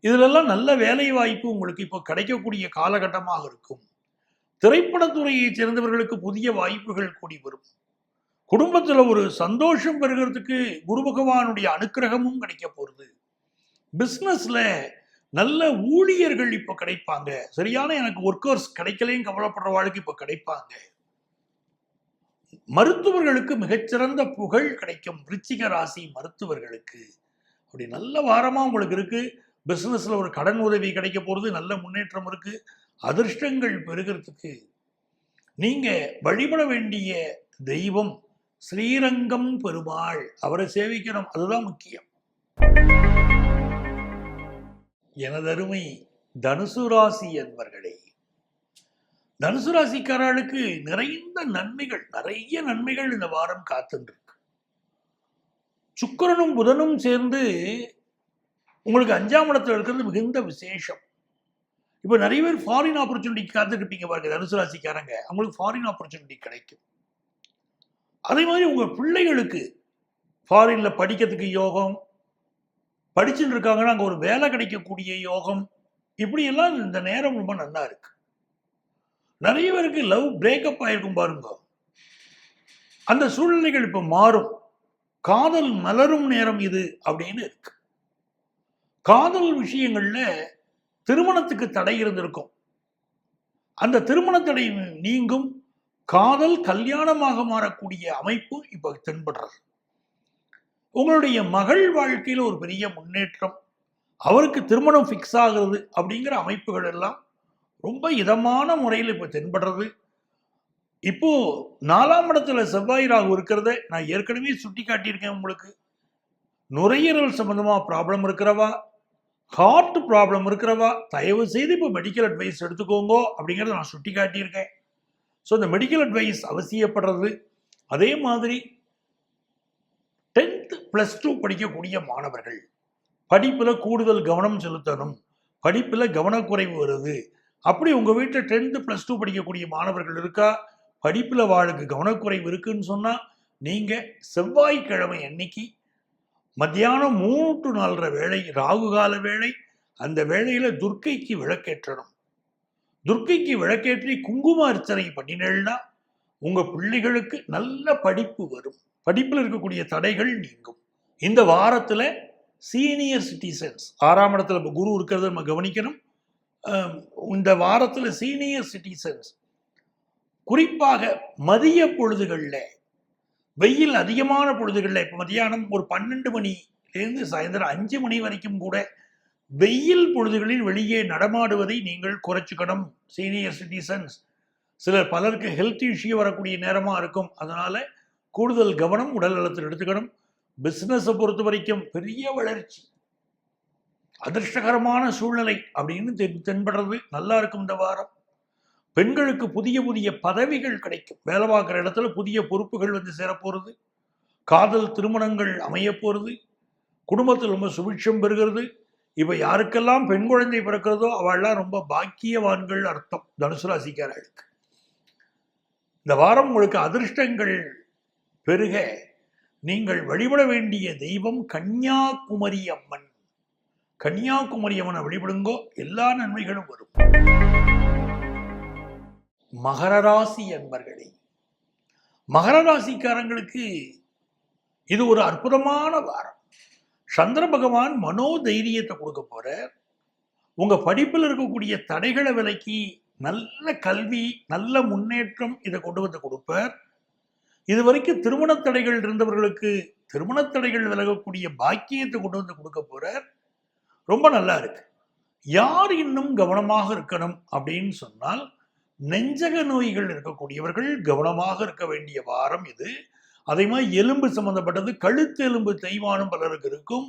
இதுலெல்லாம் நல்ல வேலை வாய்ப்பு உங்களுக்கு இப்போ கிடைக்கக்கூடிய காலகட்டமாக இருக்கும். திரைப்படத்துறையை சேர்ந்தவர்களுக்கு புதிய வாய்ப்புகள் கூடி வரும். குடும்பத்துல ஒரு சந்தோஷம் பெறுகிறதுக்கு குரு பகவானுடைய அனுக்கிரகமும் கிடைக்க போறது. பிசினஸ்ல நல்ல ஊழியர்கள் இப்ப கிடைப்பாங்க. சரியான எனக்கு ஒர்க்கர்ஸ் கிடைக்கலையும் கவலைப்படுறவாளுக்கு இப்ப கிடைப்பாங்க. மருத்துவர்களுக்கு மிகச்சிறந்த புகழ் கிடைக்கும். விருச்சிக ராசி மருத்துவர்களுக்கு அப்படி நல்ல வாரமா உங்களுக்கு இருக்கு. பிசினஸ்ல ஒரு கடன் உதவி கிடைக்க போறது, நல்ல முன்னேற்றம் இருக்கு. அதிர்ஷ்டங்கள் பெறுகிறதுக்கு நீங்க வழிபட வேண்டிய தெய்வம் ஸ்ரீரங்கம் பெருமாள், அவரை சேவிக்கணும், அதுதான் முக்கியம். எனதருமை தனுசு ராசி என்பர்களே, தனுசு ராசிக்காரர்களுக்கு நிறைய நன்மைகள் இந்த வாரம் காத்துருக்கு. சுக்கிரனும் புதனும் சேர்ந்து உங்களுக்கு 5ஆம் இடத்துல இருக்கிறது மிகுந்த விசேஷம். இப்ப நிறைய பேர் ஃபாரின் ஆப்பர்ச்சுனிட்டி காத்துட்டு இருப்பீங்க பாருங்க, தனுசு ராசிக்காரங்க, அவங்களுக்கு ஃபாரின் ஆப்பர்ச்சுனிட்டி கிடைக்கும். அதே மாதிரி உங்க பிள்ளைகளுக்கு ஃபாரின்ல படிக்கிறதுக்கு யோகம், படிச்சுட்டு இருக்காங்கன்னா அங்க ஒரு வேலை கிடைக்கக்கூடிய யோகம், இப்படி எல்லாம் இந்த நேரம் ரொம்ப நல்லா இருக்கு. நிறைய பேருக்கு லவ் பிரேக்கப் ஆயிருக்கும் பாருங்க, அந்த சூழ்நிலைகள் இப்ப மாறும். காதல் மலரும் நேரம் இது அப்படின்னு இருக்கு. காதல் விஷயங்கள்ல திருமணத்துக்கு தடை இருந்திருக்கும், அந்த திருமண தடை நீங்கும். காதல் கல்யாணமாக மாறக்கூடிய அமைப்பு இப்ப தென்படுறது. உங்களுடைய மகள் வாழ்க்கையில ஒரு பெரிய முன்னேற்றம், அவருக்கு திருமணம் ஃபிக்ஸ் ஆகுறது அப்படிங்கிற அமைப்புகள் எல்லாம் ரொம்ப இதமான முறையில் இப்ப தென்படுறது. இப்போ 4ஆம் இடத்துல செவ்வாய் ராகு இருக்கிறத நான் ஏற்கனவே சுட்டி காட்டியிருக்கேன். உங்களுக்கு நுரையீரல் சம்பந்தமா ப்ராப்ளம் இருக்கிறவா, ஹார்ட் ப்ராப்ளம் இருக்கிறவா, தயவு செய்து இப்போ மெடிக்கல் அட்வைஸ் எடுத்துக்கோங்க அப்படிங்கிறத நான் சுட்டி காட்டியிருக்கேன். ஸோ இந்த மெடிக்கல் அட்வைஸ் அவசியப்படுறது. அதே மாதிரி 10th +2 படிக்கக்கூடிய மாணவர்கள் படிப்புல கூடுதல் கவனம் செலுத்தணும். படிப்புல கவனக்குறைவு வருது, அப்படி உங்க வீட்டில் 10th +2 படிக்கக்கூடிய மாணவர்கள் இருக்கா, படிப்புல வாளுக்கு கவனக்குறைவு இருக்குன்னு சொன்னா நீங்க செவ்வாய்க்கிழமை அன்னைக்கு மத்தியானம் 3 to 4 வேளை, ராகு கால வேளை, அந்த வேளையில துர்க்கைக்கு விளக்கேற்றணும். துர்க்கைக்கு விளக்கேற்றி குங்கும அர்ச்சனை பண்ணினேன்னா உங்க பிள்ளைகளுக்கு நல்ல படிப்பு வரும், படிப்புல இருக்கக்கூடிய தடைகள் நீங்கும். இந்த வாரத்துல சீனியர் சிட்டிசன்ஸ், 6ஆம் இடத்துல குரு இருக்கிறத நம்ம கவனிக்கணும். இந்த வாரத்துல சீனியர் சிட்டிசன்ஸ் குறிப்பாக மதிய பொழுதுகள்ல, வெயில் அதிகமான பொழுதுகள்ல, இப்ப மதியானம் ஒரு 12 மணிலேருந்து சாயந்தரம் 5 மணி வரைக்கும் கூட வெயில் பொழுதுகளில் வெளியே நடமாடுவதை நீங்கள் குறைச்சிக்கணும். சீனியர் சிட்டிசன்ஸ், பலருக்கு ஹெல்த் இஷ்யூ வரக்கூடிய நேரமா இருக்கும், அதனால கூடுதல் கவனம் உடல் நலத்தில் எடுத்துக்கணும். பிசினஸை பொறுத்த வரைக்கும் பெரிய வளர்ச்சி, அதிர்ஷ்டகரமான சூழ்நிலை அப்படின்னு தென்படுறது, நல்லா இருக்கும் இந்த வாரம். பெண்களுக்கு புதிய புதிய பதவிகள் கிடைக்கும், வேலை பார்க்குற இடத்துல புதிய பொறுப்புகள் வந்து சேரப்போறது, காதல் திருமணங்கள் அமைய போறது, குடும்பத்தில் ரொம்ப சுபிட்சம் பெறுகிறது. இப்ப யாருக்கெல்லாம் பெண் குழந்தை பிறக்கிறதோ அவள்லாம் ரொம்ப பாக்கியவான்கள் அர்த்தம் தனுசு ராசிக்காரர்களுக்கு. இந்த வாரம் உங்களுக்கு அதிர்ஷ்டங்கள் பெருக நீங்கள் வழிபட வேண்டிய தெய்வம் கன்னியாகுமரி அம்மன். கன்னியாகுமரி அம்மனை வழிபடுங்கோ, எல்லா நன்மைகளும் வரும். மகர ராசி அன்பர்களே, மகர ராசிக்காரங்களுக்கு இது ஒரு அற்புதமான வாரம். சந்திர பகவான் மனோதைரியத்தை கொடுக்க போற, உங்க படிப்பில் இருக்கக்கூடிய தடைகளை விலக்கி நல்ல கல்வி, நல்ல முன்னேற்றம் இதை கொண்டு வந்து கொடுப்பார். இதுவரைக்கும் திருமண தடைகள் இருந்தவர்களுக்கு திருமண தடைகள் விலகக்கூடிய பாக்கியத்தை கொண்டு வந்து கொடுக்க போறார். ரொம்ப நல்லா இருக்கு. யார் இன்னும் கவனமாக இருக்கணும் அப்படின்னு சொன்னால், நெஞ்சக நோய்கள் இருக்கக்கூடியவர்கள் கவனமாக இருக்க வேண்டிய வாரம் இது. அதே மாதிரி எலும்பு சம்பந்தப்பட்டது, கழுத்து எலும்பு தேய்மானம் பலருக்கு இருக்கும்.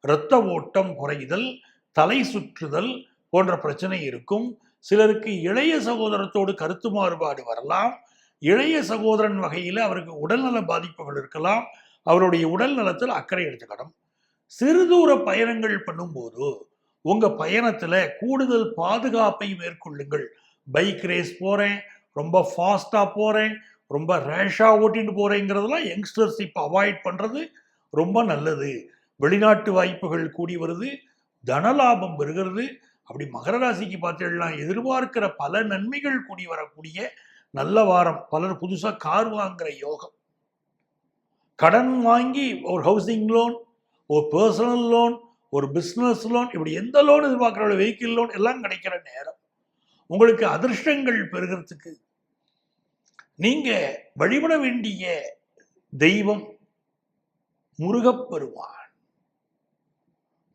இரத்த ஓட்டம் குறைதல், தலை சுற்றுதல் போன்ற பிரச்சனை இருக்கும். சிலருக்கு இளைய சகோதரத்தோடு கருத்து மாறுபாடு வரலாம். இளைய சகோதரன் வகையில் அவருக்கு உடல்நல பாதிப்புகள் இருக்கலாம். அவருடைய உடல் நலத்தில் அக்கறை எடுத்துக்கணும். சிறுதூர பயணங்கள் பண்ணும்போது உங்க பயணத்துல கூடுதல் பாதுகாப்பை மேற்கொள்ளுங்கள். பைக் ரேஸ் போறேன், ரொம்ப ஃபாஸ்டா போறேன், ரொம்ப ரேஷா ஓட்டிட்டு போறேங்கிறதெல்லாம் யங்ஸ்டர்ஸ் இப்போ அவாய்ட் பண்றது ரொம்ப நல்லது. வெளிநாட்டு வாய்ப்புகள் கூடி வருது, தனலாபம் பெறுகிறது. அப்படி மகர ராசிக்கு பார்த்தீங்கன்னா எதிர்பார்க்கிற பல நன்மைகள் கூடி வரக்கூடிய நல்ல வாரம். பலர் புதுசா கார் வாங்குற யோகம், கடன் வாங்கி ஒரு ஹவுசிங் லோன், ஒரு பர்சனல் லோன், ஒரு பிஸ்னஸ் லோன், இப்படி எந்த லோன் எதிர்பார்க்குற வெஹிக்கிள் லோன் எல்லாம் கிடைக்கிற நேரம். உங்களுக்கு அதிர்ஷ்டங்கள் பெறுகிறதுக்கு நீங்க வழிபட வேண்டிய தெய்வம் முருகப்பெருமான்.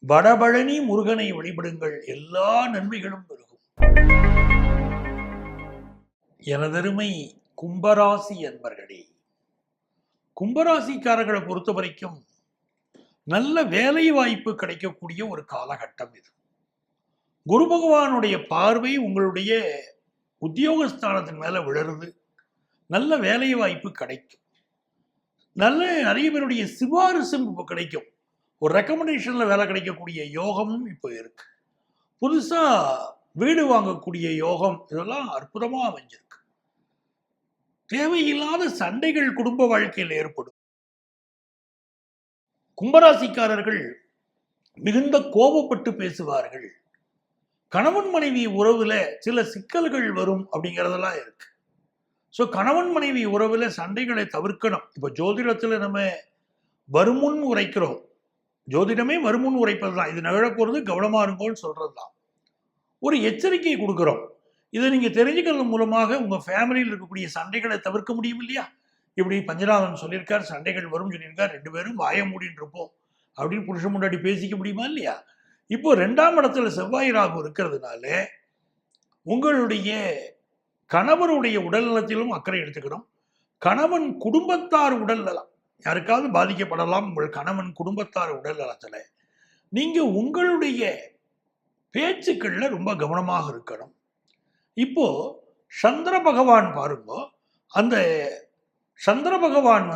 வடபழனி முருகனை வழிபடுங்கள், எல்லா நன்மைகளும் பெருகும். எனதருமை கும்பராசி அன்பர்களே, கும்பராசிக்காரர்களை பொறுத்த வரைக்கும் நல்ல வேலை வாய்ப்பு கிடைக்கக்கூடிய ஒரு காலகட்டம் இது. குரு பகவானுடைய பார்வை உங்களுடைய உத்தியோகஸ்தானத்தின் மேல விழருது. நல்ல வேலை வாய்ப்பு கிடைக்கும். நிறைய பேருடைய சிபாரிசு இப்போ கிடைக்கும். ஒரு ரெக்கமெண்டேஷன்ல வேலை கிடைக்கக்கூடிய யோகமும் இப்போ இருக்கு. புதுசா வீடு வாங்கக்கூடிய யோகம், இதெல்லாம் அற்புதமா அமைஞ்சிருக்கு. தேவையில்லாத சண்டைகள் குடும்ப வாழ்க்கையில் ஏற்படும். கும்பராசிக்காரர்கள் மிகுந்த கோபப்பட்டு பேசுவார்கள். கணவன் மனைவி உறவுல சில சிக்கல்கள் வரும் அப்படிங்கிறதெல்லாம் இருக்கு. ஸோ கணவன் மனைவி உறவுல சண்டைகளை தவிர்க்கணும். இப்போ ஜோதிடத்துல நம்ம வருமுன் உரைக்கிறோம். ஜோதிடமே வருமுன் உரைப்பது தான். இது நிகழ போறது கவனமா இருங்கோன்னு சொல்றது தான். ஒரு எச்சரிக்கையை கொடுக்குறோம். இதை நீங்க தெரிஞ்சுக்கிறது மூலமாக உங்க ஃபேமிலியில் இருக்கக்கூடிய சண்டைகளை தவிர்க்க முடியும் இல்லையா? இப்படி பஞ்சநாதன் சொல்லியிருக்கார், சண்டைகள் வரும் சொல்லியிருக்கார், 2 பேரும் வாய மூடின்னு இருப்போம் அப்படின்னு புருஷன் முன்னாடி பேசிக்க முடியுமா இல்லையா? இப்போ 2ஆம் இடத்துல செவ்வாய் ராகு இருக்கிறதுனால உங்களுடைய கணவருடைய உடல் நலத்திலும் அக்கறை எடுத்துக்கணும். கணவன் குடும்பத்தார் உடல் நலம் யாருக்காவது பாதிக்கப்படலாம். உங்கள் கணவன் குடும்பத்தார் உடல் நலத்துல நீங்க உங்களுடைய பேச்சுக்கள்ல ரொம்ப கவனமாக இருக்கணும். இப்போ சந்திர பகவான் பாருங்க, அந்த சந்திர பகவான்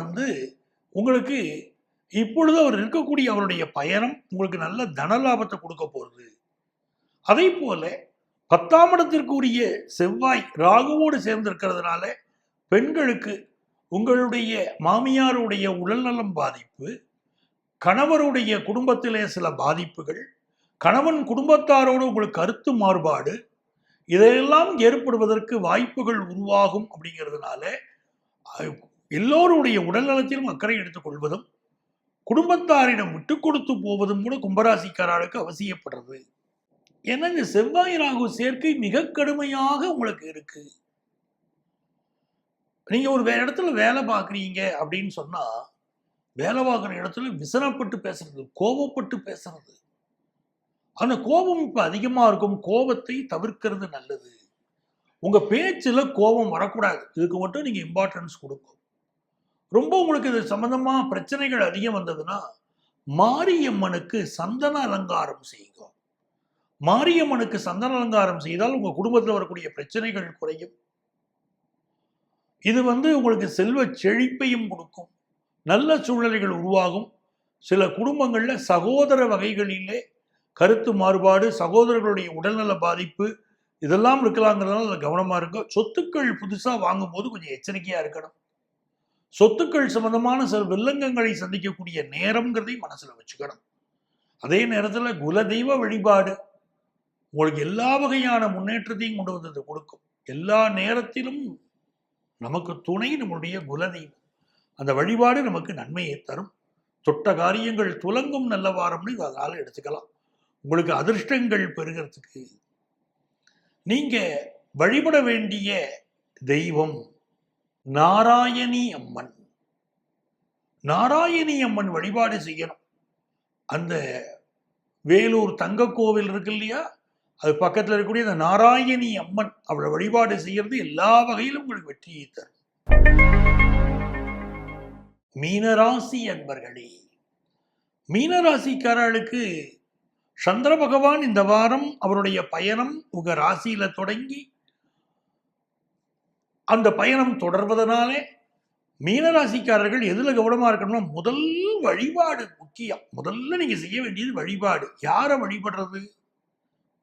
உங்களுக்கு இப்பொழுது அவர் இருக்கக்கூடிய அவருடைய பயணம் உங்களுக்கு நல்ல தன லாபத்தை கொடுக்க போறது. அதே போல 10ஆம் இடத்திற்கு உரிய செவ்வாய் ராகுவோடு சேர்ந்து இருக்கிறதுனால பெண்களுக்கு உங்களுடைய மாமியாருடைய உடல்நலம் பாதிப்பு, கணவருடைய குடும்பத்திலே சில பாதிப்புகள், கணவன் குடும்பத்தாரோடு உங்களுக்கு கருத்து மாறுபாடு, இதையெல்லாம் ஏற்படுவதற்கு வாய்ப்புகள் உருவாகும். அப்படிங்கிறதுனால எல்லோருடைய உடல்நலத்திலும் அக்கறை எடுத்துக் கொள்வதும் குடும்பத்தாரிடம் விட்டு கொடுத்து போவதும் கூட கும்பராசிக்காரர்களுக்கு அவசியப்படுறது. ஏன்னா இந்த செவ்வாய் ராகு சேர்க்கை மிக கடுமையாக உங்களுக்கு இருக்கு. நீங்க ஒரு வேற இடத்துல வேலை பார்க்குறீங்க அப்படின்னு சொன்னா, வேலை பார்க்குற இடத்துல விசனப்பட்டு பேசுறது, கோபப்பட்டு பேசுறது, அந்த கோபம் இப்ப அதிகமா இருக்கும். கோபத்தை தவிர்க்கிறது நல்லது. உங்க பேச்சுல கோபம் வரக்கூடாது. இதுக்கு மட்டும் நீங்க இம்பார்ட்டன்ஸ் கொடுக்கும். ரொம்ப உங்களுக்கு இது சம்பந்தமா பிரச்சனைகள் அதிகம் வந்ததுன்னா மாரியம்மனுக்கு சந்தன அலங்காரம் செய்யுங்க. மாரியம்மனுக்கு சந்தன அலங்காரம் செய்தால் உங்க குடும்பத்தில் வரக்கூடிய பிரச்சனைகள் குறையும். இது உங்களுக்கு செல்வ செழிப்பையும் கொடுக்கும். நல்ல சூழ்நிலைகள் உருவாகும். சில குடும்பங்கள்ல சகோதர வகைகளிலே கருத்து மாறுபாடு, சகோதரர்களுடைய உடல்நல பாதிப்பு இதெல்லாம் இருக்கலாங்கிறதுனால கவனமா இருக்க. சொத்துக்கள் புதுசா வாங்கும் போது கொஞ்சம் எச்சரிக்கையா இருக்கணும். சொத்துக்கள் சம்பந்தமான சில வில்லங்கங்களை சந்திக்கக்கூடிய நேரம்ங்கிறதை மனசுல வச்சுக்கணும். அதே நேரத்தில் குலதெய்வ வழிபாடு உங்களுக்கு எல்லா வகையான முன்னேற்றத்தையும் கொண்டு வந்து கொடுக்கும். எல்லா நேரத்திலும் நமக்கு துணை நம்முடைய குலதெய்வம். அந்த வழிபாடு நமக்கு நன்மையை தரும். தொட்ட காரியங்கள் துலங்கும் நல்ல வாரம்னு அதனால எடுத்துக்கலாம். உங்களுக்கு அதிர்ஷ்டங்கள் பெறுகிறதுக்கு நீங்க வழிபட வேண்டிய தெய்வம் நாராயணி அம்மன். நாராயணி அம்மன் வழிபாடு செய்யணும். அந்த வேலூர் தங்க கோவில் இருக்கு இல்லையா, அது பக்கத்தில் இருக்கக்கூடிய அந்த நாராயணி அம்மன் அவளை வழிபாடு செய்யறது எல்லா வகையிலும் உங்களுக்கு வெற்றியை தரும். மீனராசி அன்பர்களே, மீனராசிக்காரர்களுக்கு சந்திர பகவான் இந்த வாரம் அவருடைய பயணம் உங்க ராசியில தொடங்கி அந்த பயணம் தொடர்வதனாலே மீனராசிக்காரர்கள் எதுல கவனமா இருக்கணும்னா, முதல் வழிபாடு முக்கியம். முதல்ல நீங்க செய்ய வேண்டியது வழிபாடு. யாரை வழிபடுறது?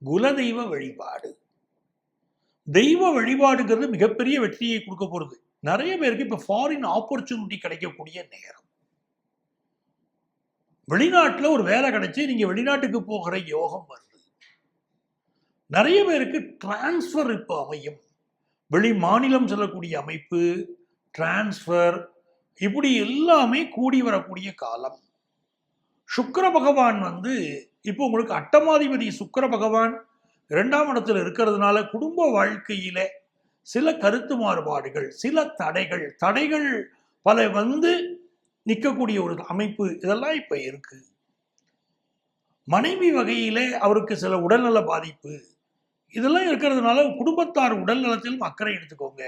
குலதெய்வ வழிபாடு. தெய்வ வழிபாடுங்கிறது மிகப்பெரிய வெற்றியை கொடுக்க போறது. நிறைய பேருக்கு இப்ப ஃபாரின் ஆப்பர்ச்சுனிட்டி கிடைக்கக்கூடிய நேரம். வெளிநாட்டுல ஒரு வேலை கிடைச்சு நீங்க வெளிநாட்டுக்கு போகிற யோகம் வருது. நிறைய பேருக்கு டிரான்ஸ்பர் இப்போ அமையும். வெளி மாநிலம் செல்லக்கூடிய அமைப்பு, டிரான்ஸ்பர், இப்படி எல்லாமே கூடி வரக்கூடிய காலம். சுக்கிர பகவான் இப்போ உங்களுக்கு அட்டமாதிபதி சுக்கிர பகவான் 2ஆம் இடத்துல இருக்கிறதுனால குடும்ப வாழ்க்கையில சில கருத்து மாறுபாடுகள், சில தடைகள் பல நிற்கக்கூடிய ஒரு அமைப்பு இதெல்லாம் இப்ப இருக்கு. மனைவி வகையில அவருக்கு சில உடல்நல பாதிப்பு இதெல்லாம் இருக்கிறதுனால குடும்பத்தார் உடல் நலத்திலும் அக்கறை எடுத்துக்கோங்க.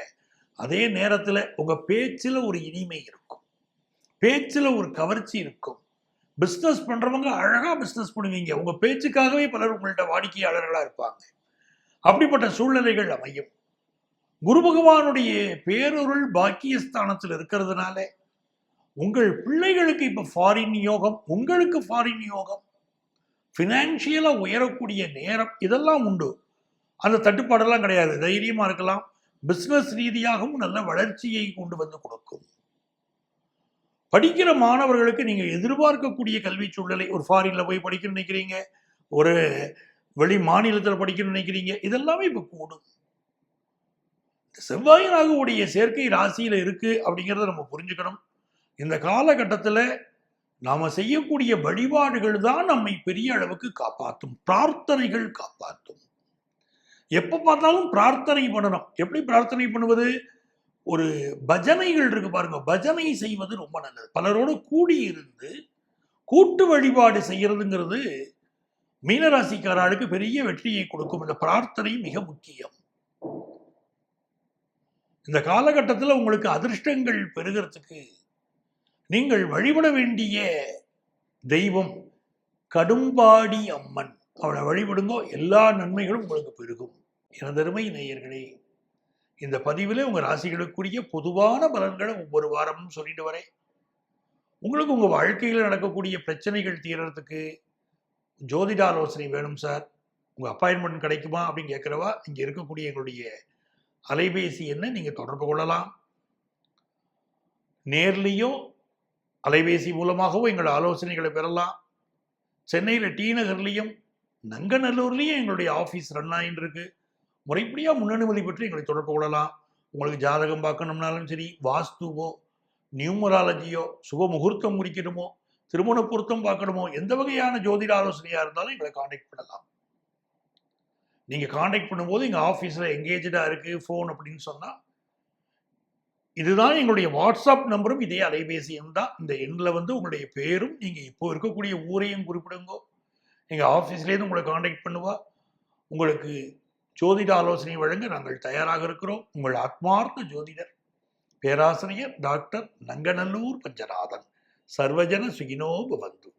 அதே நேரத்தில் உங்க பேச்சில் ஒரு இனிமை இருக்கும், பேச்சில் ஒரு கவர்ச்சி இருக்கும். பிஸ்னஸ் பண்றவங்க அழகா பிஸ்னஸ் பண்ணுவீங்க. உங்க பேச்சுக்காகவே பலர் உங்கள்கிட்ட வாடிக்கையாளர்களா இருப்பாங்க. அப்படிப்பட்ட சூழ்நிலைகள் அமையும். குரு பகவானுடைய பேரொருள் பாக்கியஸ்தானத்தில் இருக்கிறதுனால உங்கள் பிள்ளைகளுக்கு இப்ப ஃபாரின் யோகம், உங்களுக்கு ஃபாரின் யோகம், பினான்சியலா உயரக்கூடிய நேரம் இதெல்லாம் உண்டு. அந்த தட்டுப்பாடெல்லாம் கிடையாது. தைரியமா இருக்கலாம். பிசினஸ் ரீதியாகவும் நல்ல வளர்ச்சியை கொண்டு வந்து கொடுக்கும். படிக்கிற மாணவர்களுக்கு நீங்க எதிர்பார்க்கக்கூடிய கல்வி சூழ்நிலை, ஒரு ஃபாரின்ல போய் படிக்கணும்னு நினைக்கிறீங்க, ஒரு வெளி மாநிலத்தில் படிக்கணும்னு நினைக்கிறீங்க, இதெல்லாமே இப்ப கூடும். செவ்வாய் ராகுவுடைய சேர்க்கை ராசியில இருக்கு அப்படிங்கிறத நம்ம புரிஞ்சுக்கணும். இந்த காலகட்டத்தில் நாம செய்யக்கூடிய வழிபாடுகள் தான் நம்மை பெரிய அளவுக்கு காப்பாற்றும். பிரார்த்தனைகள் காப்பாற்றும். எப்ப பார்த்தாலும் பிரார்த்தனை பண்ணணும். எப்படி பிரார்த்தனை பண்ணுவது? ஒரு பஜனைகள் இருக்கு பாருங்க, பஜனை செய்வது ரொம்ப நல்லது. பலரோடு கூடி இருந்து கூட்டு வழிபாடு செய்யறதுங்கிறது மீனராசிக்காரர்களுக்கு பெரிய வெற்றியை கொடுக்கும். இந்த பிரார்த்தனை மிக முக்கியம். இந்த காலகட்டத்தில் உங்களுக்கு அதிர்ஷ்டங்கள் பெறுகிறதுக்கு நீங்கள் வழிபட வேண்டிய தெய்வம் கடும்பாடி அம்மன். அவளை வழிபடுங்க, எல்லா நன்மைகளும் உங்களுக்கு பெருகும். எனதருமை நேயர்களே, இந்த பதிவில் உங்க ராசிகளுக்குரிய பொதுவான பலன்களை ஒவ்வொரு வாரமும் சொல்லிட்டு வரேன். உங்களுக்கு உங்க வாழ்க்கையில் நடக்கக்கூடிய பிரச்சனைகள் தீர்றதுக்கு ஜோதிட ஆலோசனை வேணும் சார், உங்க அப்பாயின்மெண்ட் கிடைக்குமா அப்படின்னு கேட்கிறவா இங்க இருக்கக்கூடிய எங்களுடைய அலைபேசி எண்ணை நீங்க தொடர்பு கொள்ளலாம். நேர்லையோ அலைபேசி மூலமாகவோ எங்கள் ஆலோசனைகளை பெறலாம். சென்னையில் டி நகர்லையும் நங்கநல்லூர்லையும் எங்களுடைய ஆஃபீஸ் ரன் ஆகிட்டு இருக்கு. முறைப்படியா முன்னனுமதி பற்றி எங்களை தொடர்பு கொள்ளலாம். உங்களுக்கு ஜாதகம் பார்க்கணும்னாலும் சரி, வாஸ்துவோ நியூமராலஜியோ, சுப முகூர்த்தம் முடிக்கணுமோ, திருமண பொருத்தம் பார்க்கணுமோ, எந்த வகையான ஜோதிட ஆலோசனையா இருந்தாலும் எங்களை காண்டாக்ட் பண்ணலாம். நீங்க காண்டாக்ட் பண்ணும்போது எங்க ஆஃபீஸ்ல எங்கேஜா இருக்கு ஃபோன் அப்படின்னு சொன்னா, இதுதான் எங்களுடைய வாட்ஸ்அப் நம்பரும், இதே அலைபேசி எண் தான். இந்த எண்ணில் உங்களுடைய பேரும் நீங்க இப்போ இருக்கக்கூடிய ஊரையும் குறிப்பிடுங்க. எங்க ஆஃபீஸ்லேருந்து உங்களை காண்டாக்ட் பண்ணுவா. உங்களுக்கு ஜோதிட ஆலோசனை வழங்க நாங்கள் தயாராக இருக்கிறோம். உங்கள் ஆத்மார்த்த ஜோதிடர் பேராசிரியர் டாக்டர் நங்கநல்லூர் பஞ்சநாதன். சர்வஜன சுகினோ பவந்து.